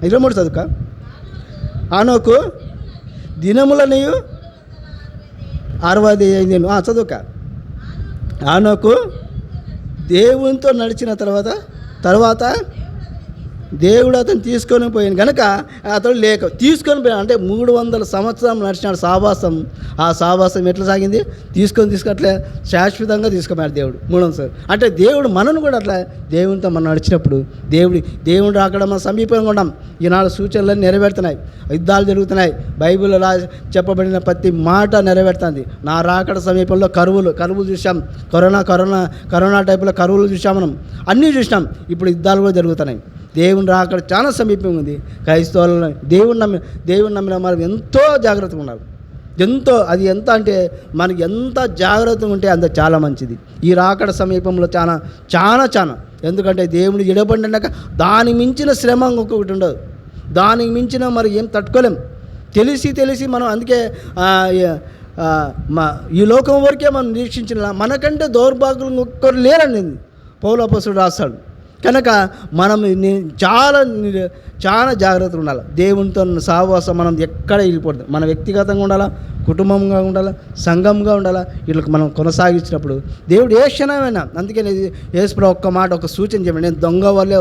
23 చదువుక. ఆనోకు దినములనియు 65 చదువుక. ఆనోకు దేవునితో నడిచిన తర్వాత దేవుడు అతను తీసుకొని పోయాను కనుక అతడు తీసుకొని పోయాను. అంటే 300 సంవత్సరం నడిచినాడు సావాసం. ఆ సావాసం ఎట్లా సాగింది? తీసుకొట్లే శాశ్వతంగా తీసుకుపోయాడు దేవుడు 300. అంటే దేవుడు మనను కూడా అట్లా దేవునితో మనం నడిచినప్పుడు దేవుడు రాకడ మనం సమీపంగా ఉన్నాం. ఈనాడు సూచనలన్నీ నెరవేరుతున్నాయి, యుద్ధాలు జరుగుతున్నాయి, బైబిల్లో చెప్పబడిన ప్రతి మాట నెరవేరుతుంది. నా రాకడ సమీపంలో కరువులు చూసాం, కరోనా టైపులో కరువులు చూసాం, మనం అన్నీ చూసినాం. ఇప్పుడు యుద్ధాలు కూడా జరుగుతున్నాయి. దేవుని రాకడ చాలా సమీపంగా ఉంది. క్రైస్తవులను దేవుని నమ్మిన మనం ఎంతో జాగ్రత్తగా ఉండాలి. అది ఎంత అంటే మనకి ఎంత జాగ్రత్తగా ఉంటే అంత చాలా మంచిది. ఈ రాకడ సమీపంలో చాలా ఎందుకంటే దేవుని ఎడబడినాక దాని మించిన శ్రమ ఇంకొకటి ఉండదు, దానికి మించిన మరి ఏం తట్టుకోలేం. తెలిసి మనం అందుకే ఈ లోకం వరకే మనం నిరీక్షించిన మనకంటే దౌర్భాగ్యులు ఒక్కరు లేరండి పౌలు అపోస్తలుడు రాస్తాడు. కనుక మనం చాలా జాగ్రత్తగా ఉండాలి. దేవునితో సహవాసం మనం ఎక్కడ వెళ్ళిపోతుంది. మన వ్యక్తిగతంగా ఉండాలా, కుటుంబంగా ఉండాలా, సంఘంగా ఉండాలా. వీళ్ళకి మనం కొనసాగించినప్పుడు దేవుడు ఏ క్షణమైనా, అందుకే యేసుప్రభువు ఒక్క మాట ఒక సూచన చెప్పండి, నేను దొంగ వల్లే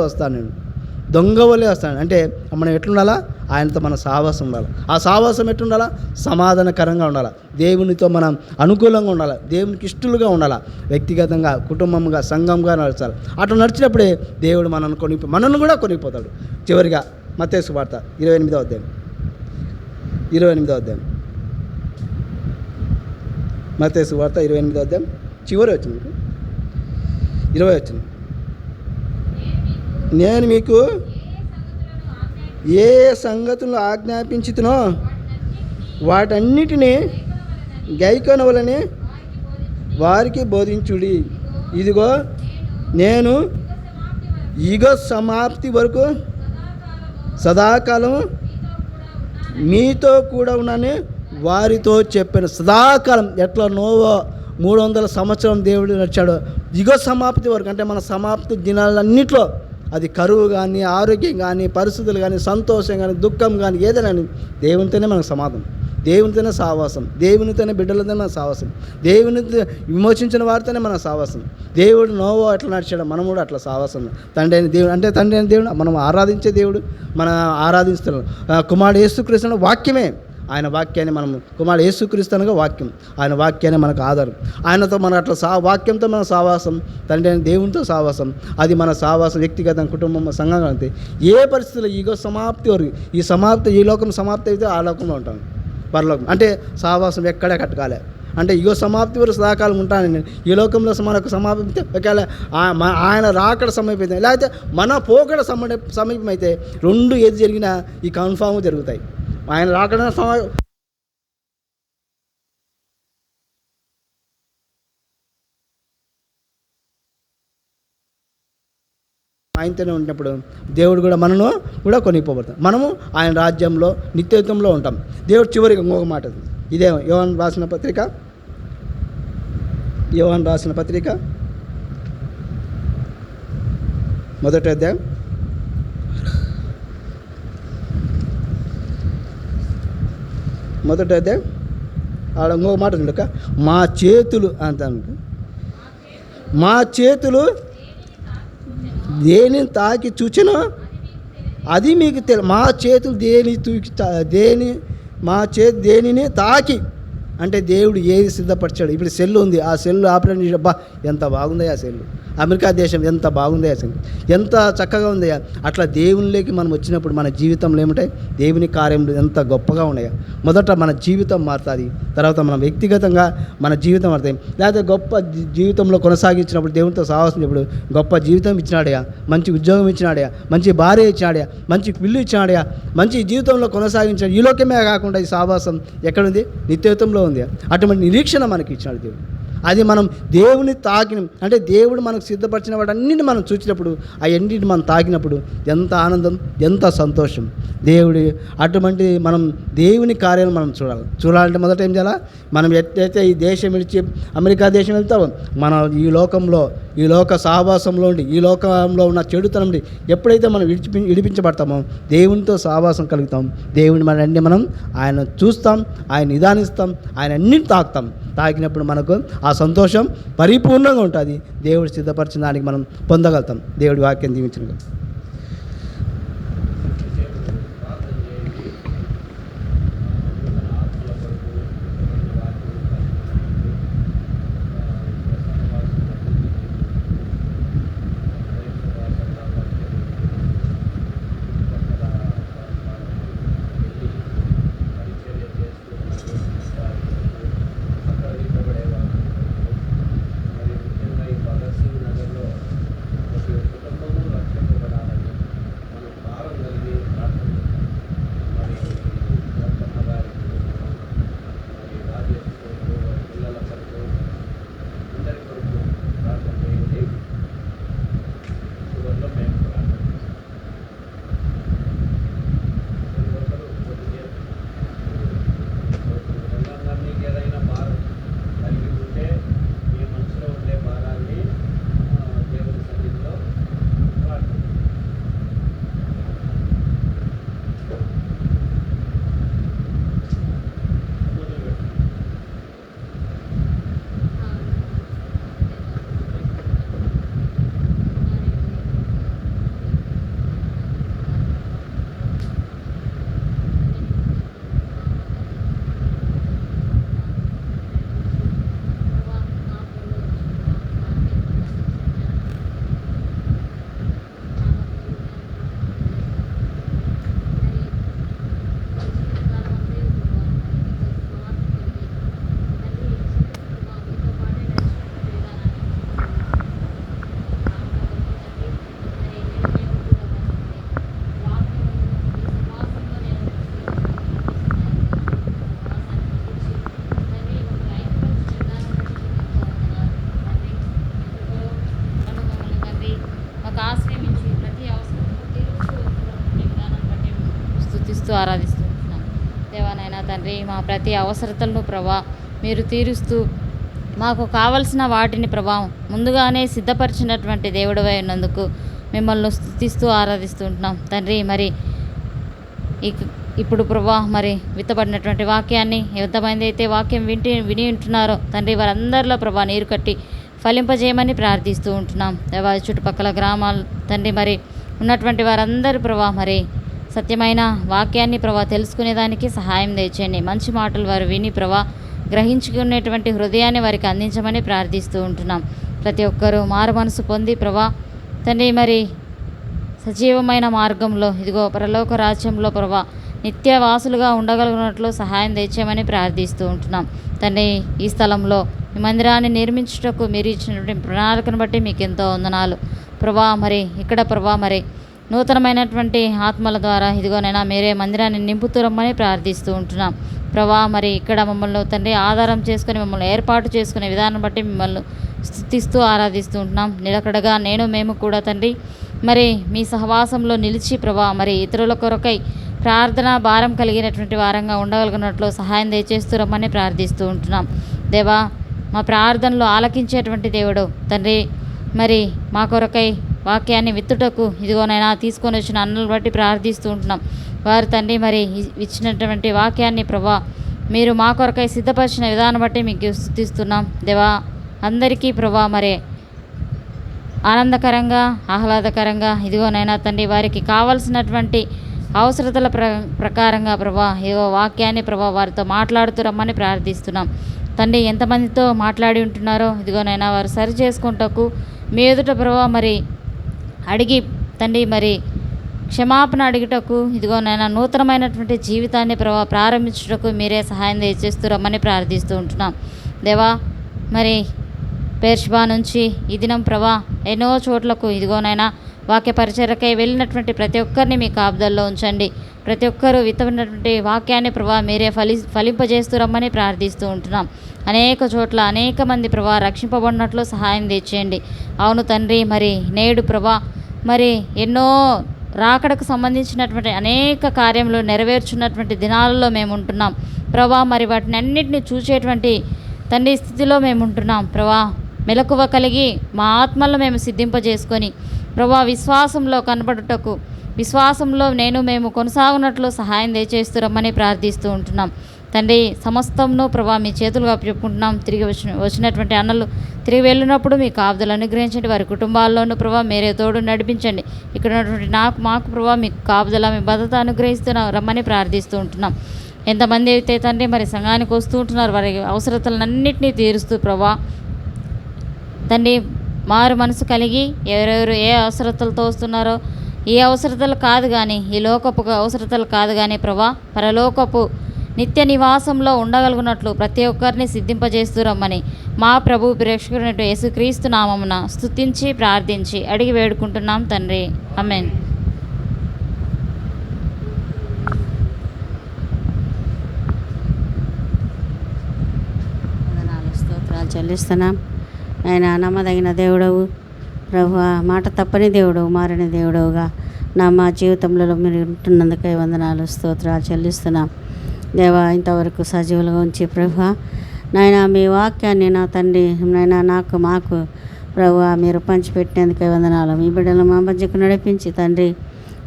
వస్తాను అంటే మనం ఎట్లుండాలా? ఆయనతో మన సహవాసం ఉండాలి. ఆ సహవాసం ఎట్లుండాలా? సమాధానకరంగా ఉండాలి, దేవునితో మనం అనుకూలంగా ఉండాలి, దేవునికి ఇష్టలుగా ఉండాలి, వ్యక్తిగతంగా కుటుంబంగా సంఘంగా నడచాలి. అట్లా నడిచినప్పుడే దేవుడు మనల్ని కూడా కొనిపోతాడు. చివరిగా మత్తయి సువార్త 28వ అధ్యాయం మత్తయి సువార్త 28వ అధ్యాయం చివరి వచ్చింది 20 వచ్చింది. నేను మీకు ఏ సంగతులను ఆజ్ఞాపించుతునో వాటన్నిటినీ గైకొనవలని వారికి బోధించుడి. ఇదిగో నేను యుగ సమాప్తి వరకు సదాకాలం మీతో కూడా ఉన్నాను వారితో చెప్పాను. సదాకాలం ఎట్లా నోవా 300 సంవత్సరం దేవుడు నడిచాడు, యుగ సమాప్తి వరకు అంటే మన సమాప్తి దినాలన్నింటిలో అది కరువు కానీ, ఆరోగ్యం కానీ, పరిస్థితులు కానీ, సంతోషం కానీ, దుఃఖం కానీ, ఏదైనా దేవునితోనే మనకు సమాధానం, దేవునితోనే సావాసం, దేవునితోనే బిడ్డలతోనే మన సావాసం, దేవుని విమోచించిన వారితోనే మన సావాసం. దేవుడు నోవా ఎట్లా నడిచాడు, మనం కూడా అట్లా సావాసం. తండ్రి అయిన దేవుడు మనం ఆరాధించే దేవుడు, మనం ఆరాధిస్తున్నాం. కుమారుడు యేసుక్రీస్తు వాక్యమే, ఆయన వాక్యాన్ని మనం కుమారుడు యేసుక్రీస్తు అనగా వాక్యం, ఆయన వాక్యాన్ని మనకు ఆధారం. ఆయనతో మన అట్లా వాక్యంతో మన సావాసం, తండ్రి అయిన దేవునితో సావాసం, అది మన సావాసం వ్యక్తిగతం, కుటుంబం, సంఘంగా అంతే. ఏ పరిస్థితుల్లో యుగ సమాప్తి వరకు ఈ లోకం సమాప్తి అయితే ఆ లోకంలో ఉంటాం, పరలోకం. అంటే సావాసం ఎక్కడే కట్టుకోలే, అంటే యుగ సమాప్తి వరకు సదాకాలం ఉంటాను నేను. ఈ లోకంలో మనకు సమాప్తి ఒకవేళ ఆయన రాకడ సమీపం లేకపోతే మన పోకడ సమీపం అయితే రెండు ఏది జరిగినా ఈ కన్ఫామ్ జరుగుతాయి. ఆయన రాకడ ఆయనతోనే ఉన్నప్పుడు దేవుడు కూడా మనను కూడా కొనిపోబడతాం. మనము ఆయన రాజ్యంలో నిత్యత్వంలో ఉంటాం. దేవుడు చివరికి ఇంకొక మాట, ఇదే యోహాను రాసిన పత్రిక 1వ అధ్యాయం 1వ అధ్యాయం ఆడ ఇంకొక మాట ఉండక, మా చేతులు అంటాను, మా చేతులు దేనిని తాకి చూచినో అది మీకు మా చేతులు దేనిని తాకి అంటే దేవుడు ఏది సిద్ధపరిచాడు. ఇప్పుడు సెల్ ఉంది, ఆ సెల్ ఆపరేట్ చేసి అబ్బా ఎంత బాగుంది ఆ సెల్, అమెరికా దేశం ఎంత బాగుంది ఆ సెల్, ఎంత చక్కగా ఉంది. అట్లా దేవునిలోకి మనం వచ్చినప్పుడు మన జీవితంలో ఏమిటాయి, దేవుని కార్యములు ఎంత గొప్పగా ఉన్నాయో. మొదట మన జీవితం మారుతుంది, తర్వాత మనం వ్యక్తిగతంగా మన జీవితం మారుతాయి. లేకపోతే గొప్ప జీవితంలో కొనసాగించినప్పుడు దేవునితో సాహసించినప్పుడు గొప్ప జీవితం ఇచ్చినాడయా, మంచి ఉద్యోగం ఇచ్చినాడయా, మంచి భార్య ఇచ్చినాడయా, మంచి పిల్లు ఇచ్చినాడయా, మంచి జీవితంలో కొనసాగించాడు. ఈ లోకమే కాకుండా ఈ సావాసం ఎక్కడుంది, నిత్యత్వంలో ఉంది. అటువంటి నిరీక్షణ మనకి ఇచ్చినాడు దేవుడు. అది మనం దేవుని తాకిన అంటే దేవుడు మనకు సిద్ధపరిచిన వాటన్నిటిని మనం చూసినప్పుడు అవన్నిటిని మనం తాకినప్పుడు ఎంత ఆనందం, ఎంత సంతోషం. దేవుడి అటువంటి మనం దేవుని కార్యాలను మనం చూడాలంటే మొదట ఏం చేయాలా, మనం ఎట్లయితే ఈ దేశం విడిచి అమెరికా దేశం వెళ్తామో మన ఈ లోకంలో, ఈ లోక సహవాసంలో ఉండి, ఈ లోకంలో ఉన్న చెడుతనం నుండి ఎప్పుడైతే మనం విడిపించబడతామో దేవునితో సహవాసం కలుగుతాం. దేవుని మన అన్ని మనం ఆయన చూస్తాం, ఆయన నిదానిస్తాం, ఆయన అన్నింటిని తాకినప్పుడు మనకు ఆ సంతోషం పరిపూర్ణంగా ఉంటుంది. దేవుడు సిద్ధపరిచిన దానికి మనం పొందగలుగుతాం. దేవుడి వాక్యం దీవించిన ఆరాధిస్తున్నాం. దేవానైనా తండ్రి, మా ప్రతి అవసరతలను ప్రభా మీరు తీరుస్తూ మాకు కావలసిన వాటిని ప్రభావం ముందుగానే సిద్ధపరిచినటువంటి దేవుడివై ఉన్నందుకు మిమ్మల్ని స్తుతిస్తూ ఆరాధిస్తుంటున్నాం తండ్రి. మరి ఇప్పుడు ప్రభా మరి విత్తబడినటువంటి వాక్యాన్ని ఎంతమంది అయితే వాక్యం విని ఉంటున్నారో తండ్రి, వారందరిలో ప్రభా నీరు కట్టి ఫలింపజేయమని ప్రార్థిస్తూ ఉంటున్నాం. దేవా చుట్టుపక్కల గ్రామాలు తండ్రి మరి ఉన్నటువంటి వారందరూ ప్రభా మరి సత్యమైన వాక్యాన్ని ప్రభా తెలుసుకునేదానికి సహాయం దయచేయండి. మంచి మాటలు వారు విని ప్రభా గ్రహించుకునేటువంటి హృదయాన్ని వారికి అందించమని ప్రార్థిస్తూ ఉంటున్నాం. ప్రతి ఒక్కరూ మారు మనసు పొంది ప్రభా తండ్రి మరి సజీవమైన మార్గంలో ఇదిగో పరలోక రాజ్యంలో ప్రభా నిత్యవాసులుగా ఉండగలిగినట్లు సహాయం దయచేయమని ప్రార్థిస్తూ ఉంటున్నాం తండ్రి. ఈ స్థలంలో ఈ మందిరాన్ని నిర్మించుటకు మీరు ఇచ్చినటువంటి ప్రణాళికను బట్టి మీకు ఎంతో వందనాలు ప్రభా. మరి ఇక్కడ ప్రభా మరి నూతనమైనటువంటి ఆత్మల ద్వారా ఇదిగోనైనా మీరే మందిరాన్ని నింపుతురమ్మని ప్రార్థిస్తూ ఉంటున్నాం ప్రభా. మరి ఇక్కడ మమ్మల్ని తండ్రి ఆధారం చేసుకుని మమ్మల్ని ఏర్పాటు చేసుకునే విధానం బట్టి మిమ్మల్ని స్తుతిస్తూ ఆరాధిస్తూ ఉంటున్నాం. నిలకడగా మేము కూడా తండ్రి మరి మీ సహవాసంలో నిలిచి ప్రభా మరి ఇతరుల కొరకై ప్రార్థన భారం కలిగినటువంటి వారంగా ఉండగలిగినట్లు సహాయం దయచేస్తురమ్మని ప్రార్థిస్తూ ఉంటున్నాం దేవా. మా ప్రార్థనలు ఆలకించేటువంటి దేవుడు తండ్రి, మరి మా కొరకై వాక్యాన్ని విత్తుటకు ఇదిగోనైనా తీసుకొని వచ్చిన అన్నలు బట్టి ప్రార్థిస్తూ ఉంటున్నాం. వారు తండ్రి మరి ఇచ్చినటువంటి వాక్యాన్ని ప్రభా మీరు మా కొరకై సిద్ధపరిచిన విధానం బట్టి మీకు స్తుతిస్తున్నాం దేవా. అందరికీ ప్రభా మరి ఆనందకరంగా ఆహ్లాదకరంగా ఇదిగోనైనా తండ్రి వారికి కావలసినటువంటి అవసరతల ప్రకారంగా ప్రభా ఏవో వాక్యాన్ని ప్రభా వారితో మాట్లాడుతూ రమ్మని ప్రార్థిస్తున్నాం తండ్రి. ఎంతమందితో మాట్లాడి ఉంటున్నారో ఇదిగోనైనా వారు సరి చేసుకుంటకు మీ ఎదుట ప్రభా మరి అడిగి తండ్రి మరి క్షమాపణ అడుగుటకు ఇదిగోనైనా నూతనమైనటువంటి జీవితాన్ని ప్రారంభించుటకు మీరే సహాయం దయచేస్తూ రమ్మని ప్రార్థిస్తూ ఉంటున్నాం దేవా. మరి పేర్షిబా నుంచి ఈ దినం ప్రభా ఎన్నో చోట్లకు ఇదిగోనైనా వాక్య పరిచర్యకై వెళ్ళినటువంటి ప్రతి ఒక్కరిని మీ కాపుదల్లో ఉంచండి. ప్రతి ఒక్కరూ విత్తనటువంటి వాక్యాన్ని ప్రభా మీరే ఫలింపజేస్తూ రమ్మని ప్రార్థిస్తూ ఉంటున్నాం. అనేక చోట్ల అనేక మంది ప్రభా రక్షింపబడినట్లు సహాయం తెచ్చేయండి. అవును తండ్రి, మరి నేడు ప్రభా మరి ఎన్నో రాకడకు సంబంధించినటువంటి అనేక కార్యములు నెరవేర్చున్నటువంటి దినాలలో మేము ఉంటున్నాం ప్రభా. మరి వాటిని అన్నింటినీ చూసేటువంటి తండ్రి స్థితిలో మేము ఉంటున్నాం ప్రభా. మెలకువ కలిగి మా ఆత్మల్లో మేము సిద్ధింపజేసుకొని ప్రభా విశ్వాసంలో కనబడుటకు విశ్వాసంలో మేము కొనసాగునట్లు సహాయం దయచేస్తూ రమ్మని ప్రార్థిస్తూ ఉంటున్నాం తండ్రి. సమస్తమును ప్రభా మీ చేతులుగా చెప్పుకుంటున్నాం. తిరిగి వచ్చినటువంటి అన్నలు తిరిగి వెళ్ళినప్పుడు మీ కాపుదలు అనుగ్రహించండి. వారి కుటుంబాల్లోనూ ప్రభా మీరే తోడు నడిపించండి. ఇక్కడ ఉన్నటువంటి మాకు ప్రభా మీ కాపుదల మీ భద్రత అనుగ్రహిస్తూ రమ్మని ప్రార్థిస్తూ ఉంటున్నాం. ఎంతమంది అయితే తండ్రి మరి సంఘానికి వస్తూ ఉంటున్నారు వారి అవసరతలన్నింటినీ తీరుస్తూ ప్రభా తండ్రి మారు మనసు కలిగి ఎవరెవరు ఏ అవసరతలతో వస్తున్నారో ఈ అవసరతలు కాదు కానీ ఈ లోకపు అవసరతలు కాదు కానీ ప్రభా పరలోకపు నిత్య నివాసంలో ఉండగలుగునట్లు ప్రతి ఒక్కరిని సిద్ధింపజేస్తూ రమ్మని మా ప్రభు ప్రేక్షకుడు యేసుక్రీస్తు నామమున స్తుతించి ప్రార్థించి అడిగి వేడుకుంటున్నాం తండ్రి. ఆమేన్. స్తోత్రాలు చెల్లిస్తున్నాం. ఆయన నమ్మదగిన దేవుడవు ప్రభువా, మాట తప్పని దేవుడవు, మారని దేవుడవుగా మా జీవితంలో మీరు ఉంటున్నందుకై వందనాలు స్తోత్రాలు చెల్లిస్తున్నాం దేవా. ఇంతవరకు సజీవులుగా ఉంచి ప్రభువా నాయన మీ వాక్యాన్ని నా తండ్రి నాయన మాకు ప్రభువా మీరు పంచిపెట్టినందుకై వందనాలు. మీ బిడ్డలు మా మధ్యకు నడిపించి తండ్రి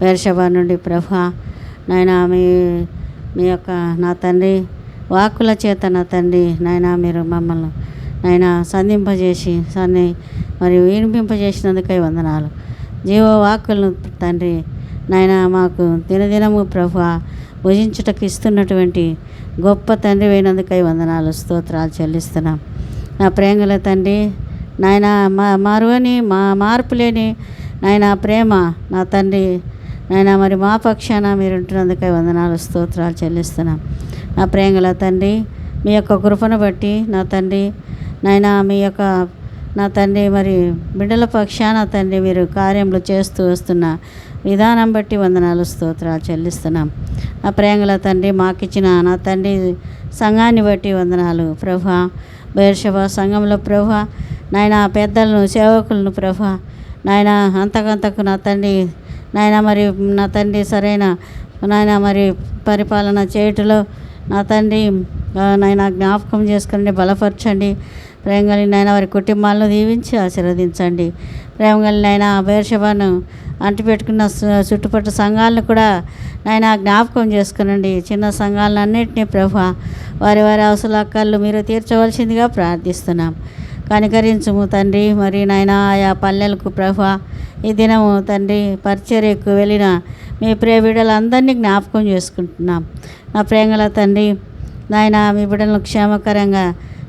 బెర్షెబా నుండి ప్రభువా నాయన మీ యొక్క నా తండ్రి వాక్కుల చేత నా తండ్రి నాయన మీరు మమ్మల్ని నాయన సంధింపజేసి మరి వినిపింపజేసినందుకై వందనాలు. జీవవాక్కులను తండ్రి నాయన మాకు దినదినము ప్రభువా భుజించుటకు ఇస్తున్నటువంటి గొప్ప తండ్రి అయినందుకై వందనాలు స్తోత్రాలు చెల్లిస్తున్నాం. నా ప్రేమల తండ్రి నాయన మారువని మార్పు లేని నాయన ప్రేమ నా తండ్రి నాయన మరి మా పక్షాన మీరు ఉంటున్నందుకై వందనాలు స్తోత్రాలు చెల్లిస్తున్నాం. నా ప్రేమల తండ్రి మీ యొక్క కృపను బట్టి నా తండ్రి నాయన మీ యొక్క నా తండ్రి మరి బిడ్డల పక్షాన తండ్రి మీరు కార్యములు చేస్తూ వస్తున్న విధానం బట్టి వందనాలు స్తోత్రాలు చెల్లిస్తున్నాం. నా ప్రేమల తండ్రి మాకిచ్చిన నా తండ్రి సంఘాన్ని బట్టి వందనాలు ప్రభా. బెర్షెబా సంఘంలో ప్రభా నాయన పెద్దలను సేవకులను ప్రభా నాయన అంతకంతకు నా తండ్రి నాయన మరి నా తండ్రి సరైన నాయన మరి పరిపాలన చేయుటలో నా తండ్రి నాయన జ్ఞాపకం చేసుకుని బలపరచండి. ప్రేమగలి నాయన వారి కుటుంబాలను దీవించి ఆశీర్వదించండి. ప్రేమగలి నాయన బెర్షెబాను అంటిపెట్టుకున్న చుట్టుపక్కల సంఘాలను కూడా నాయన జ్ఞాపకం చేసుకునండి. చిన్న సంఘాలను అన్నింటినీ ప్రభా వారి అవసరాలు మీరు తీర్చవలసిందిగా ప్రార్థిస్తున్నాం. కనికరించుము తండ్రి. మరి నాయన ఆయా పల్లెలకు ప్రభా ఈ దినము తండ్రి పరిచర్యకు వెళ్ళిన మీ ప్రియ బిడ్డలందరినీ జ్ఞాపకం చేసుకుంటున్నాం. నా ప్రేమల తండ్రి నాయన మీ బిడ్డలను క్షేమకరంగా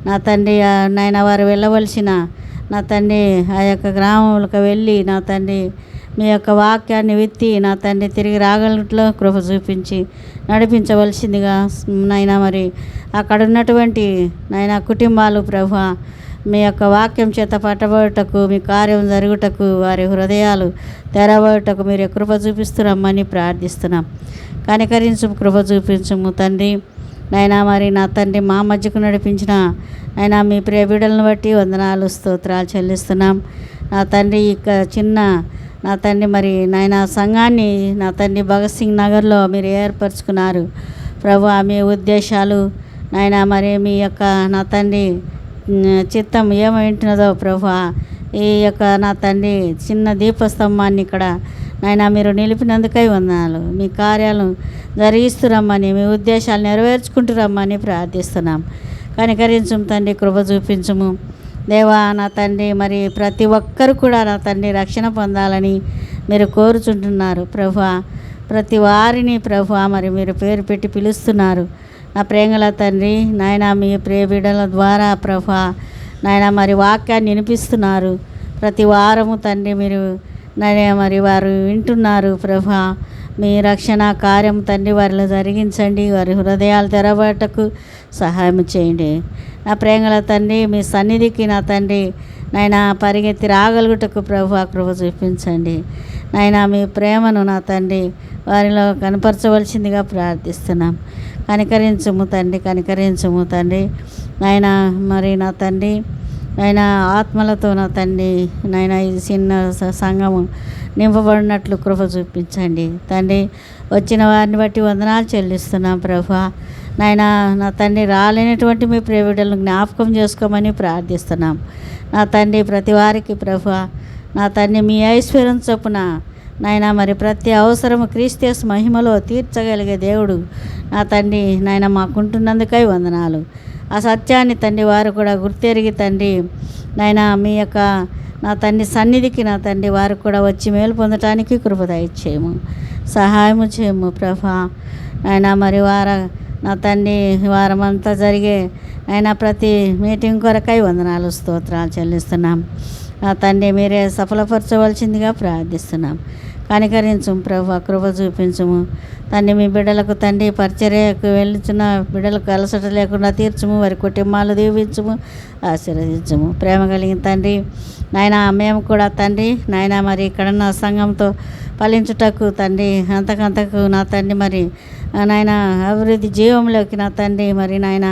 నా తండ్రి నాయన వారు వెళ్ళవలసిన నా తండ్రి ఆ యొక్క గ్రామంలోకి వెళ్ళి నా తండ్రి మీ యొక్క వాక్యాన్ని విత్తి నా తండ్రి తిరిగి రాగలట్లో కృప చూపించి నడిపించవలసిందిగా నాయన మరి అక్కడ ఉన్నటువంటి నాయన కుటుంబాలు ప్రభా మీ యొక్క వాక్యం చేత పట్టబడుటకు మీ కార్యం జరుగుటకు వారి హృదయాలు తెరబడుటకు మీరు కృప చూపిస్తున్నామని ప్రార్థిస్తున్నాం. కనికరించు కృప చూపించుము తండ్రి నాయన మరి నా తండ్రి మా మధ్యకు నడిపించిన నాయన మీ ప్రియ బిడ్డలను బట్టి వందనాలు స్తోత్రాలు చెల్లిస్తున్నాం. నా తండ్రి ఇక చిన్న నా తండ్రి మరి నాయన సంఘాన్ని నా తండ్రి భగత్ సింగ్ నగర్లో మీరు ఏర్పరచుకున్నారు ప్రభు. మీ ఉద్దేశాలు నాయన మరి మీ యొక్క నా తండ్రి చిత్తం ఏమైంటున్నదో ప్రభు ఈ యొక్క నా తండ్రి చిన్న దీపస్తంభాన్ని ఇక్కడ నాయన మీరు నిలిపినందుకై వందనాలు. మీ కార్యాలను జరిగిస్తురమ్మని మీ ఉద్దేశాలు నెరవేర్చుకుంటురమ్మని ప్రార్థిస్తున్నాం. కనికరించుము తండ్రి, కృప చూపించుము దేవా. నా తండ్రి మరి ప్రతి ఒక్కరు కూడా నా తండ్రి రక్షణ పొందాలని మీరు కోరుచుంటున్నారు ప్రభా. ప్రతి వారిని ప్రభు మరి మీరు పేరు పెట్టి పిలుస్తున్నారు. నా ప్రేమల తండ్రి నాయన మీ ప్రియ బిడ్డల ద్వారా ప్రభు నాయన మరి వాక్యాన్ని వినిపిస్తున్నారు. ప్రతి వారము తండ్రి మీరు నాయన మరి వారు వింటున్నారు ప్రభు. మీ రక్షణ కార్యం తండ్రి వారిలో జరిగించండి. వారి హృదయాలు తెరబట్టకు సహాయం చేయండి. నా ప్రేమల తండ్రి మీ సన్నిధికి నా తండ్రి నాయన పరిగెత్తి రాగలుగుటకు ప్రభు కృప చూపించండి. నాయన మీ ప్రేమను నా తండ్రి వారిలో కనపరచవలసిందిగా ప్రార్థిస్తున్నాం. కనికరించుము తండ్రి, కనికరించుము తండ్రి. నాయన మరి నా తండ్రి నాయన ఆత్మలతో నా తండ్రి నాయన ఈ చిన్న సంఘము నింపబడినట్లు కృప చూపించండి తండ్రి. వచ్చిన వారిని బట్టి వందనాలు చెల్లిస్తున్నాం ప్రభు. నాయన నా తండ్రి రాలేనటువంటి మీ ప్రియ బిడ్డలను జ్ఞాపకం చేసుకోమని ప్రార్థిస్తున్నాం. నా తండ్రి ప్రతి వారికి ప్రభు నా తండ్రి మీ ఐశ్వర్యం చొప్పున నాయన మరి ప్రతి అవసరము క్రీస్తు మహిమలో తీర్చగలిగే దేవుడు నా తండ్రి నాయన మాకుంటున్నందుకై వందనాలు. ఆ సత్యాన్ని తండ్రి వారు కూడా గుర్తెరిగి తండ్రి నాయన మీ యొక్క నా తండ్రి సన్నిధికి నా తండ్రి వారు కూడా వచ్చి మేలు పొందటానికి కృప దయచేయము, సహాయము చేయము ప్రభా. నాయన మరి నా తండ్రి వారమంతా జరిగే ఆయన ప్రతి మీటింగ్ కొరకై వందనాలు స్తోత్రాలు చెల్లిస్తున్నాం. నా తండ్రి మీరే సఫలపరచవలసిందిగా ప్రార్థిస్తున్నాం. కనికరించుము ప్రభు, కృప చూపించుము తండ్రి. మీ బిడ్డలకు తండ్రి పరిచర్యకు వెళ్ళుచున్న బిడ్డలకు అలసట లేకుండా తీర్చుము. వారి కుటుంబాలు దీవించుము, ఆశీర్వదించుము. ప్రేమ కలిగిన తండ్రి నాయన మేము కూడా తండ్రి నాయన మరి ఇక్కడ నా సంఘంతో ఫలించుటకు తండ్రి అంతకంతకు నా తండ్రి మరి నాయన అభివృద్ధి జీవంలోకి నా తండ్రి మరి నాయన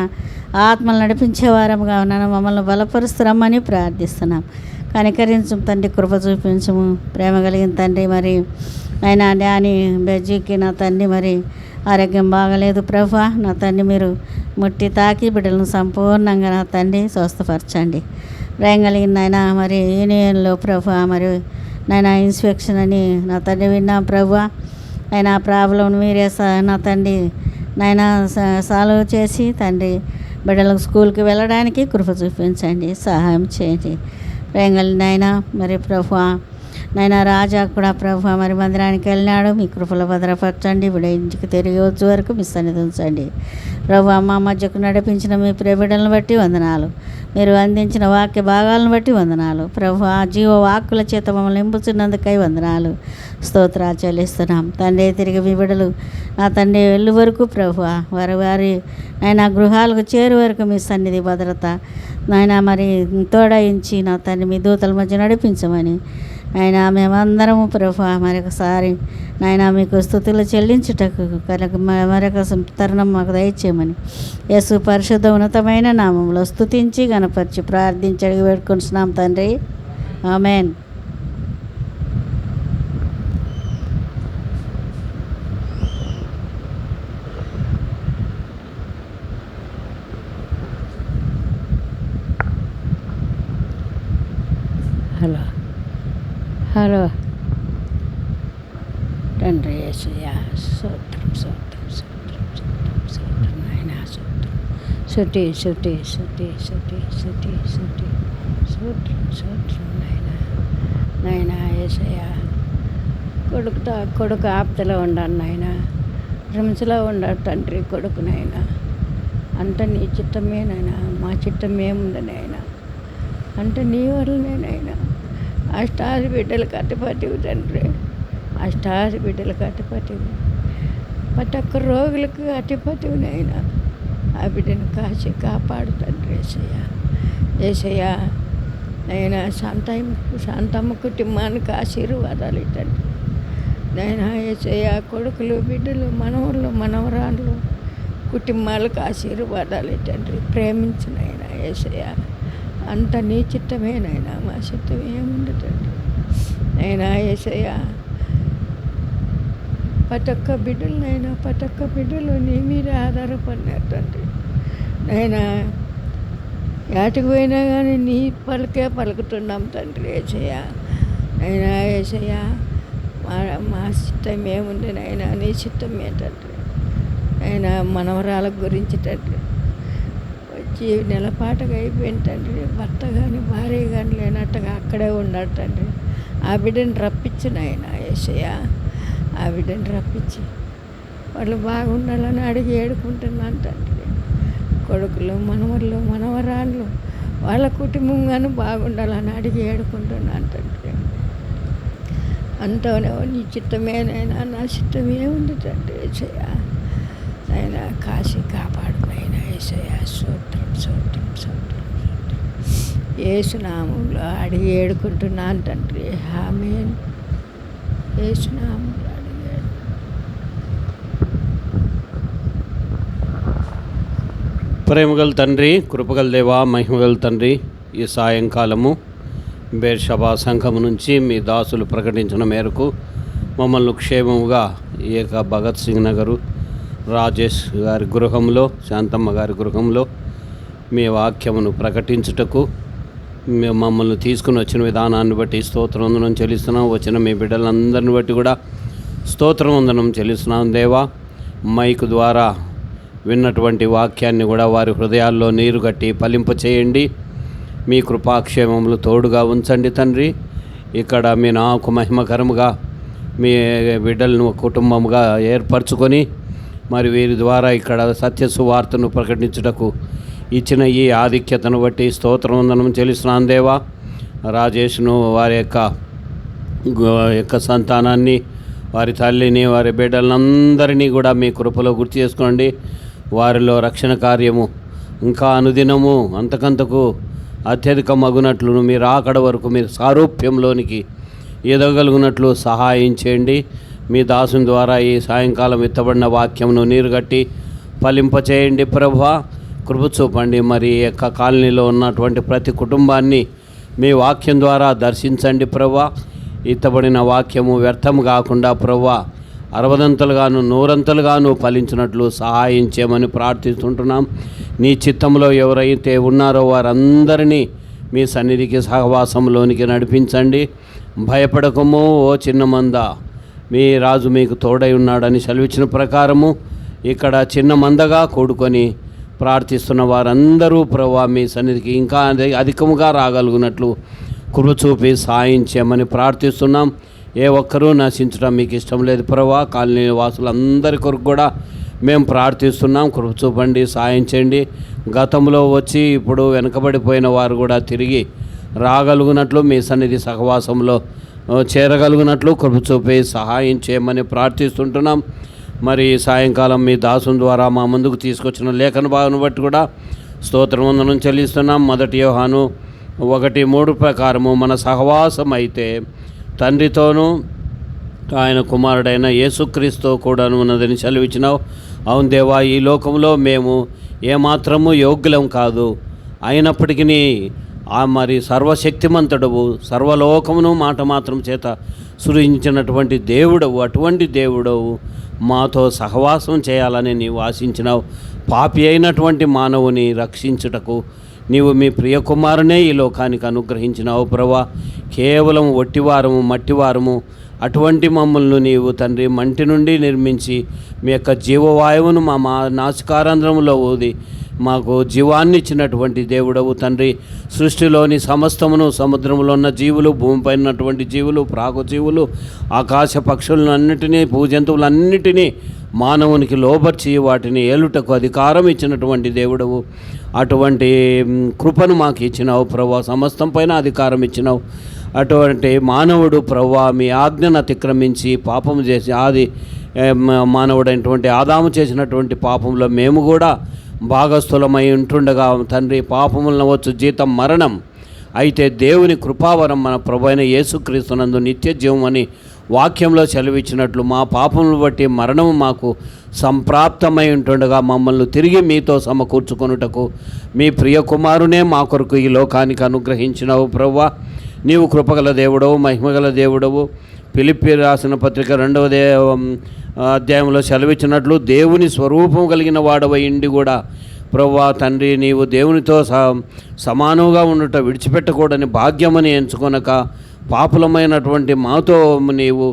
ఆత్మలు నడిపించే వారముగా నన్ను మమ్మల్ని బలపరుస్తురమ్మని ప్రార్థిస్తున్నాం. కనికరించు తండ్రి, కృప చూపించము. ప్రేమ కలిగిన తండ్రి మరి ఆయన డాని బెజ్జీకి నా తండ్రి మరి ఆరోగ్యం బాగలేదు ప్రభా. నా తండ్రి మీరు ముట్టి తాకి బిడ్డలను సంపూర్ణంగా నా తండ్రి స్వస్థపరచండి. ప్రేమ కలిగిన నాయన మరి యూనియన్లో ప్రభా మరి నాయన ఇన్స్పెక్షన్ అని నా తండ్రి విన్నాం ప్రభా. ఆయన ప్రాబ్లం మీరే నా తండ్రి నాయన సాల్వ్ చేసి తండ్రి బిడ్డలకు స్కూల్కి వెళ్ళడానికి కృప చూపించండి, సహాయం చేయండి. ప్రేంగలి నాయన మరి ప్రభు నాయన రాజా కూడా ప్రభు మరి మందిరానికి వెళ్ళినాడు. మీ కృపలో భద్రపరచండి. బిడ్డ ఇంటికి తిరిగి వచ్చే వరకు మీ సన్నిధి ఉంచండి ప్రభు. మా మధ్యకు నడిపించిన మీ ప్రియ బిడ్డలను బట్టి వందనాలు. మీరు అందించిన వాక్య భాగాలను బట్టి వందనాలు ప్రభు. ఆ జీవ వాక్కుల చేత మమ్మల్ని నింపుతున్నందుకై వందనాలు స్తోత్రాలు చెల్లిస్తున్నాం తండ్రి. తిరిగి మీ బిడ్డలు నా తండ్రి వెళ్ళి వరకు ప్రభు వారి నాయన గృహాలకు చేరు వరకు మీ సన్నిధి భద్రత నాయన మరి తోడయించి నా తండ్రి మీ దూతల మధ్య నడిపించమని ఆయన మేమందరము ప్రభు మరొకసారి నాయన మీకు స్తుతులు చెల్లించుటకు మరొక తరుణం మాకు దయచేయమని యేసు పరిశుద్ధ ఉన్నతమైన నామంలో స్తుతించి గణపరిచి ప్రార్థించి అడిగి పెట్టుకుంటున్నాం తండ్రి, ఆమేన్. హలో హలో తండ్రి యేసయ్యా స్తోత్రం స్తోత్రం స్తోత్రం స్తోత్రం స్తోత్రం నాయనా స్తోత్రం స్తుతి స్తుతి స్తుతి స్తుతి స్తుతి స్తుతి స్తోత్రం స్తోత్రం నాయనా యేసయ్యా. కొడుకు ఆప్తలో ఉండాలి నాయనా, హింసలో ఉండాలి తండ్రి కొడుకు నాయనా. అంత నీ చిత్తమే నాయనా, మా చిత్తం ఏముంది నాయనా, అంటే నీ వల్లనేనైనా. అష్టాది బిడ్డలకు అడ్డుపట్టివు తండ్రి, అష్టాది బిడ్డలకు అడ్డుపట్టివు. ప్రతి ఒక్క రోగులకు అడ్డుపట్టివునైనా ఆ బిడ్డను కాచి కాపాడు తండ్రి యేసయ్యా. యేసయ్యా నైనా శాంతమ్మ కుటుంబానికి ఆశీర్వాదాలు తండ్రి నైనా. యేసయ్యా కొడుకులు బిడ్డలు మనవళ్ళు మనవరాళ్ళు కుటుంబాలకు ఆశీర్వాదాలు తండ్రి. ప్రేమించినైనా యేసయ్యా అంత నీ చిత్తమేనైనా, మా చిత్తం ఏముండదండి అయినా యేసయ్యా. ప్రతి ఒక్క బిడ్డలనైనా ప్రతి ఒక్క బిడ్డలు నీ మీద ఆధారపడినారు తండ్రి నైనా. యాటికి పోయినా కానీ నీ పలికే పలుకుతున్నాం తండ్రి యేసయ్యా. అయినా యేసయ్యా మా చిత్తం ఏముంది నైనా, నీ చిత్తమే తండ్రి అయినా. మనవరాల గురించి తండ్రి వచ్చి నెలపాటగా అయిపోయింది తండ్రి. భర్త కానీ భార్య కానీ లేనట్టుగా అక్కడే ఉన్నాడు తండ్రి. ఆ బిడ్డను రప్పించిన ఆయన యేసయ్యా. ఆ ఆ బిడ్డని రప్పించి వాళ్ళు బాగుండాలని అడిగి ఏడుకుంటున్నాను తండ్రి. కొడుకులు, మనవళ్ళు, మనవరాళ్ళు వాళ్ళ కుటుంబంగాను బాగుండాలని అడిగి ఏడుకుంటున్నాను తండ్రి. అంతనే నీ చిత్తమేనైనా నా చిత్తమే ఉంది తండ్రి. ఏసయ్య అయినా కాశీ కాపాడునైనా ఏసయ్య. స్తోత్రం స్తోత్రం స్తోత్రం స్తోత్రం. యేసునామంలో అడిగి ఏడుకుంటున్నాను తండ్రి. ఆమేన్. యేసునామంలో అడిగి ప్రేమగల తండ్రి, కృపగల దేవా, మహిమగల తండ్రి, ఈ సాయంకాలము బేర్షబా సంఘము నుంచి మీ దాసులు ప్రకటించిన మేరకు మమ్మల్ని క్షేమముగా ఈ యొక్క భగత్ సింగ్ నగరు రాజేష్ గారి గృహంలో, శాంతమ్మ గారి గృహంలో మీ వాక్యమును ప్రకటించుటకు మమ్మల్ని తీసుకుని వచ్చిన విధానాన్ని బట్టి స్తోత్రవందనం చెల్లిస్తున్నాం. వచ్చిన మీ బిడ్డలందరిని బట్టి కూడా స్తోత్రవందనం చెల్లిస్తున్నాం. దేవా, మైకు ద్వారా విన్నటువంటి వాక్యాన్ని కూడా వారి హృదయాల్లో నీరు కట్టి ఫలింపచేయండి. మీ కృపాక్షేమములు తోడుగా ఉంచండి తండ్రి. ఇక్కడ మీ నాకు మహిమకరముగా మీ బిడ్డలను కుటుంబముగా ఏర్పరచుకొని మరి వీరి ద్వారా ఇక్కడ సత్య సువార్తను ప్రకటించుటకు ఇచ్చిన ఈ ఆధిక్యతను బట్టి స్తోత్రవందనం చెల్లిస్తున్నాను. దేవా, రాజేష్ను, వారి యొక్క సంతానాన్ని, వారి తల్లిని, వారి బిడ్డలందరినీ కూడా మీ కృపలో గుర్తు చేసుకోండి. వారిలో రక్షణ కార్యము ఇంకా అనుదినము అంతకంతకు అత్యధిక మగునట్లు మీరు ఆకడ వరకు మీరు సారూప్యంలోనికి ఎదగలుగునట్లు సహాయం చేయండి. మీ దాసుని ద్వారా ఈ సాయంకాలం ఎత్తబడిన వాక్యమును నీరుగట్టి ఫలింపచేయండి. ప్రభువా, కృప చూపండి. మరి ఈ యొక్క కాలనీలో ఉన్నటువంటి ప్రతి కుటుంబాన్ని మీ వాక్యం ద్వారా దర్శించండి. ప్రభువా, ఎత్తబడిన వాక్యము వ్యర్థము కాకుండా ప్రభువా 60 100 ఫలించినట్లు సహాయం చేయమని ప్రార్థిస్తుంటున్నాం. నీ చిత్తంలో ఎవరైతే ఉన్నారో వారందరినీ మీ సన్నిధికి సహవాసంలోనికి నడిపించండి. భయపడకము ఓ చిన్న మంద, మీ రాజు మీకు తోడై ఉన్నాడని సెలవిచ్చిన ప్రకారము ఇక్కడ చిన్న మందగా కూడుకొని ప్రార్థిస్తున్న వారందరూ ప్రభువా మీ సన్నిధికి ఇంకా అధికముగా రాగలుగునట్లు కృప చూపి సాయం చేయమని ప్రార్థిస్తున్నాం. ఏ ఒక్కరూ నశించడం మీకు ఇష్టం లేదు ప్రభువా. కాలనీ వాసులందరి కొరకు కూడా మేము ప్రార్థిస్తున్నాం. కృప చూపండి, సాయం చేయండి. గతంలో వచ్చి ఇప్పుడు వెనకబడిపోయిన వారు కూడా తిరిగి రాగలుగునట్లు మీ సన్నిధి సహవాసంలో చేరగలుగునట్లు కృప చూపి సహాయం చేయమని ప్రార్థిస్తుంటున్నాం. మరి సాయంకాలం మీ దాసుని ద్వారా మా ముందుకు తీసుకొచ్చిన లేఖన భావన బట్టి కూడా స్తోత్రవందనం చెల్లిస్తున్నాం. 1 యోహాను 1:3 ప్రకారము మన సహవాసం అయితే తండ్రితోనూ ఆయన కుమారుడైన యేసుక్రీస్తు కూడాను ఉన్నదని సెలవిచ్చినావు. అవును దేవా, ఈ లోకంలో మేము ఏమాత్రము యోగ్యులం కాదు. అయినప్పటికీ మరి సర్వశక్తిమంతుడవు, సర్వలోకమును మాట మాత్రం చేత సృజించినటువంటి దేవుడవు, అటువంటి దేవుడవు మాతో సహవాసం చేయాలని నీవు ఆశించినావు. పాపి అయినటువంటి మానవుని రక్షించుటకు నీవు మీ ప్రియకుమారునే ఈ లోకానికి అనుగ్రహించినావు ప్రభువా. కేవలం ఒట్టివారము, మట్టివారము అటువంటి మమ్మల్ని నీవు తండ్రి మంటి నుండి నిర్మించి మీ యొక్క జీవవాయువును మా నాసికారంధ్రంలో ఊది మాకు జీవాన్ని ఇచ్చినటువంటి దేవుడవు తండ్రి. సృష్టిలోని సమస్తమును, సముద్రంలో ఉన్న జీవులు, భూమిపైన ఉన్నటువంటి జీవులు, ప్రాకుజీవులు, ఆకాశ పక్షులను అన్నిటినీ, భూజంతువులన్నిటినీ మానవునికి లోబర్చి వాటిని ఏలుటకు అధికారం ఇచ్చినటువంటి దేవుడవు. అటువంటి కృపను మాకు ఇచ్చినావు ప్రభువా. సమస్తం పైన అధికారం ఇచ్చినావు. అటువంటి మానవుడు ప్రభువా మీ ఆజ్ఞను అతిక్రమించి పాపము చేసి మానవుడైనటువంటి ఆదాము చేసినటువంటి పాపంలో మేము కూడా భాగస్థులమై ఉంటుండగా తండ్రి, పాపములను వచ్చు జీతం మరణం, అయితే దేవుని కృపావరం మన ప్రభువైన యేసుక్రీస్తునందు నిత్య జీవం అని వాక్యంలో సెలవిచ్చినట్లు మా పాపములను బట్టి మరణము మాకు సంప్రాప్తమై ఉంటుండగా మమ్మల్ని తిరిగి మీతో సమకూర్చుకొనుటకు మీ ప్రియ కుమారునే మా కొరకు ఈ లోకానికి అనుగ్రహించినావు ప్రభువా. నీవు కృపగల దేవుడవు, మహిమగల దేవుడవు. ఫిలిప్పీ రాసిన పత్రిక 2వ అధ్యాయంలో సెలవిచ్చినట్లు దేవుని స్వరూపం కలిగిన వాడవై ఉండి కూడా ప్రభువా తండ్రి, నీవు దేవునితో సమానంగా ఉండుట విడిచిపెట్టకూడని భాగ్యమని ఎంచుకొనక పాపులమైనటువంటి మాతో నీవు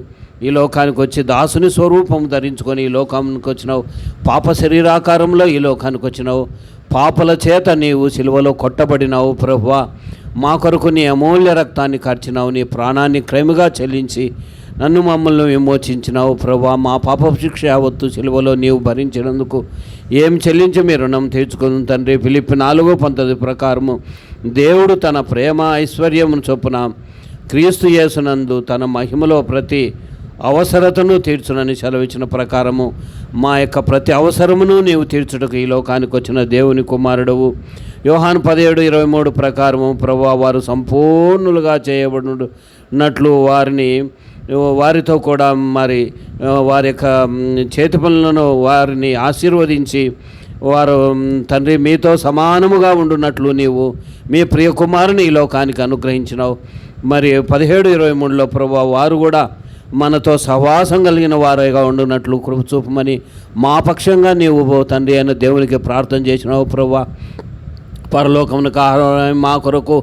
ఈ లోకానికి వచ్చి దాసుని స్వరూపం ధరించుకొని ఈ లోకానికి వచ్చినావు. పాప శరీరాకారంలో ఈ లోకానికి వచ్చినావు. పాపల చేత నీవు సిలువలో కొట్టబడినావు ప్రభువా. మా కొరకు నీ అమూల్య రక్తాన్ని కార్చినావు. నీ ప్రాణాన్ని క్రయముగా చెల్లించి నన్ను మమ్మల్ని విమోచించినావు ప్రభా. మా పాపపు శిక్ష యావత్తు సిలువలో నీవు భరించినందుకు ఏం చెల్లించి మీ రుణం తీర్చుకుని తండ్రి. ఫిలిప్పి 4:19 ప్రకారము దేవుడు తన ప్రేమ ఐశ్వర్యమును చొప్పున క్రీస్తు యేసునందు తన మహిమలో ప్రతి అవసరతను తీర్చునని సెలవిచ్చిన ప్రకారము మా యొక్క ప్రతి అవసరమును నీవు తీర్చుటకు ఈ లోకానికి వచ్చిన దేవుని కుమారుడవు. యోహాను 17:23 ప్రకారము ప్రభువా, వారు సంపూర్ణులుగా చేయబడినట్లు వారితో కూడా మరి వారి యొక్క చేతి పనులను వారిని ఆశీర్వదించి వారు తండ్రి మీతో సమానముగా ఉండున్నట్లు నీవు మీ ప్రియ కుమారుని ఈ లోకానికి అనుగ్రహించినావు. మరి 17:23లో ప్రభువా, వారు కూడా మనతో సహవాసం కలిగిన వారుగా ఉండున్నట్లు కృప చూపమని మా పక్షంగా నీవు తండ్రి అయిన దేవునికి ప్రార్థన చేసినావు ప్రభువా. పరలోకమునకు ఆహారం మా కొరకు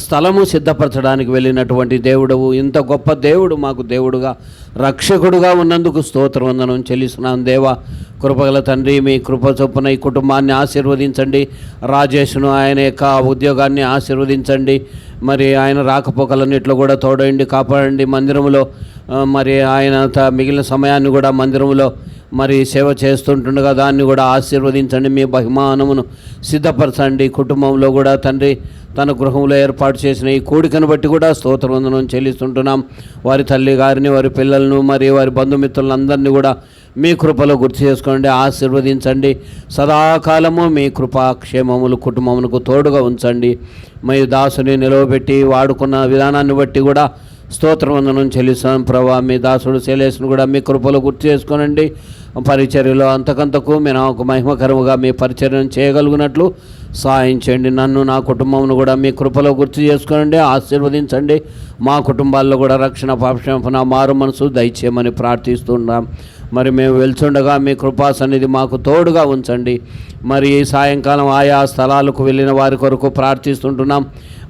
స్థలము సిద్ధపరచడానికి వెళ్ళినటువంటి దేవుడవు, ఇంత గొప్ప దేవుడు మాకు దేవుడుగా రక్షకుడుగా ఉన్నందుకు స్తోత్రవందనం చెల్లిస్తున్నాను దేవా. కృపగల తండ్రి, మీ కృప చొప్పున ఈ కుటుంబాన్ని ఆశీర్వదించండి. రాజేష్ను ఆయన యొక్క ఉద్యోగాన్ని ఆశీర్వదించండి. మరి ఆయన రాకపోకలన్నిట్లో కూడా తోడండి, కాపాడండి. మందిరంలో మరి ఆయన మిగిలిన సమయాన్ని కూడా మందిరంలో మరి సేవ చేస్తుంటుండగా దాన్ని కూడా ఆశీర్వదించండి. మీ బహుమానమును సిద్ధపరచండి. కుటుంబంలో కూడా తండ్రి తన గృహంలో ఏర్పాటు చేసిన ఈ కూడికను బట్టి కూడా స్తోత్రవందనం చెల్లిస్తుంటున్నాం. వారి తల్లి గారిని, వారి పిల్లలను, మరి వారి బంధుమిత్రులందరినీ కూడా మీ కృపలో గుర్తు చేసుకోండి, ఆశీర్వదించండి. సదాకాలము మీ కృపాక్షేమములు కుటుంబమునకు తోడుగా ఉంచండి. మీ దాసుని నిలవబెట్టి వాడుకున్న విధానాన్ని బట్టి కూడా స్తోత్రవందనం చెల్లిస్తాను ప్రభా. మీ దాసుడు శైలేష్ను కూడా మీ కృపలో గుర్తు చేసుకోనండి. పరిచర్యలో అంతకంతకు మీ నాకు మహిమకరముగా మీ పరిచర్యను చేయగలిగినట్లు సహాయం చేయండి. నన్ను, నా కుటుంబమును కూడా మీ కృపలో గుర్తు చేసుకోనండి, ఆశీర్వదించండి. మా కుటుంబాల్లో కూడా రక్షణ, పాపక్షమాపణ, మారు మనసు దయచేయమని ప్రార్థిస్తున్నాం. మరి మేము వెళ్తుండగా మీ కృపా సన్నిధి మాకు తోడుగా ఉంచండి. మరి ఈ సాయంకాలం ఆయా స్థలాలకు వెళ్ళిన వారి కొరకు ప్రార్థిస్తుంటున్నాం.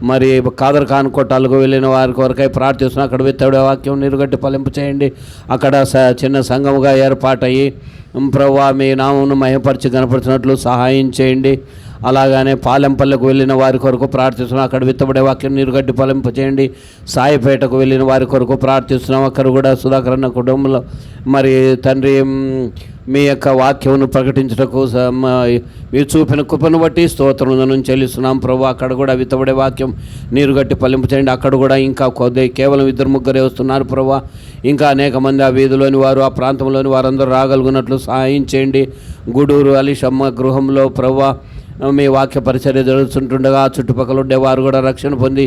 మరి కాదర్ ఖాన్ కొట్టాలకు వెళ్ళిన వారి కొరకై ప్రార్థిస్తున్నాం. అక్కడ విత్తడే వాక్యం నీరుగట్టి ఫలింపు చేయండి. అక్కడ చిన్న సంఘముగా ఏర్పాటయ్యి ప్రభువా మీ నామమును మహిమపరిచి కనపరిచినట్లు సహాయం చేయండి. అలాగనే పాలెంపల్లికి వెళ్ళిన వారి కొరకు ప్రార్థిస్తున్నాం. అక్కడ విత్తబడే వాక్యం నీరుగడ్డి ఫలింప చేయండి. సాయిపేటకు వెళ్ళిన వారి కొరకు ప్రార్థిస్తున్నాం. అక్కడ కూడా సుధాకర్ అన్న కుటుంబంలో మరి తండ్రి మీ యొక్క వాక్యమును ప్రకటించుటకు మీరు చూపిన కృపను బట్టి స్తోత్రం చెల్లిస్తున్నాం ప్రభు. అక్కడ కూడా విత్తబడే వాక్యం నీరుగట్టి ఫలింప చేయండి. అక్కడ కూడా ఇంకా కేవలం 2-3 వస్తున్నారు ప్రభు. ఇంకా అనేక మంది ఆ వీధిలోని వారు, ఆ ప్రాంతంలోని వారందరూ రాగలుగునట్లు సహాయం చేయండి. గూడూరు అలీషమ్మ గృహంలో ప్రభు మీ వాక్య పరిచర్య జరుగుతుంటుండగా చుట్టుపక్కల ఉండేవారు కూడా రక్షణ పొంది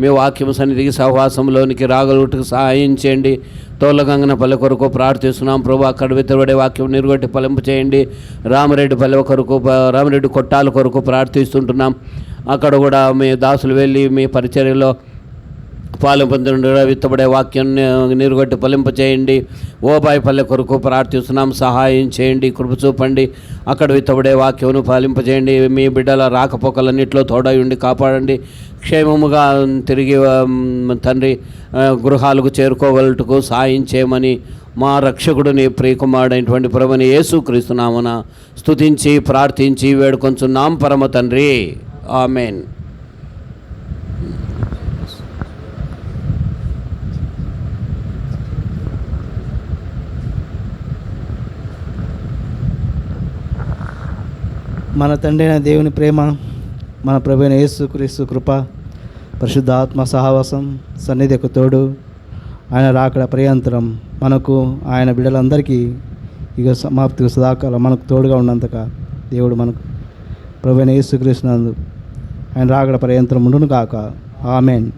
మీ వాక్యం సన్నిధికి సహవాసంలోనికి రాగలుగుటకు సహాయం చేయండి. తోళ్ళగంగనపల్లి కొరకు ప్రార్థిస్తున్నాం ప్రభు. అక్కడ విత్తబడే వాక్యం నీరుగట్టి ఫలింపు చేయండి. రామిరెడ్డి కొట్టాల కొరకు ప్రార్థిస్తుంటున్నాం. అక్కడ కూడా మీ దాసులు వెళ్ళి మీ పరిచర్యలో పాలెం పొందుండగా విత్తబడే వాక్యం నీరుగట్టి ఫలింప చేయండి. ఓబాయిపల్లె కొరకు ప్రార్థిస్తున్నాం, సహాయం చేయండి, కృప చూపండి. అక్కడ విత్తబడే వాక్యం ఫలింపజేయండి. మీ బిడ్డల రాకపోకలన్నింటిలో తోడై ఉండి కాపాడండి. క్షేమముగా తిరిగి తండ్రి గృహాలకు చేరుకోగలటకు సహాయం చేయమని మా రక్షకుడిని ప్రియకుమారుడైనటువంటి ప్రభుని యేసుక్రీస్తు నామమున స్తుతించి ప్రార్థించి వేడుకొంచున్నాం పరమ తండ్రి. ఆమెన్. మన తండ్రి అయిన దేవుని ప్రేమ, మన ప్రభు అయిన యేసుక్రీస్తు కృప, పరిశుద్ధ ఆత్మ సహవాసం, సన్నిధికి తోడు, ఆయన రాకడ పర్యంతరం మనకు, ఆయన బిడ్డలందరికీ ఇక సమాప్తికి సదాకాలం మనకు తోడుగా ఉన్నంతగా దేవుడు మనకు ప్రభు అయిన యేసుక్రీస్తు నందు ఆయన రాకడ పర్యంతరం ఉండును కాక. ఆమెన్.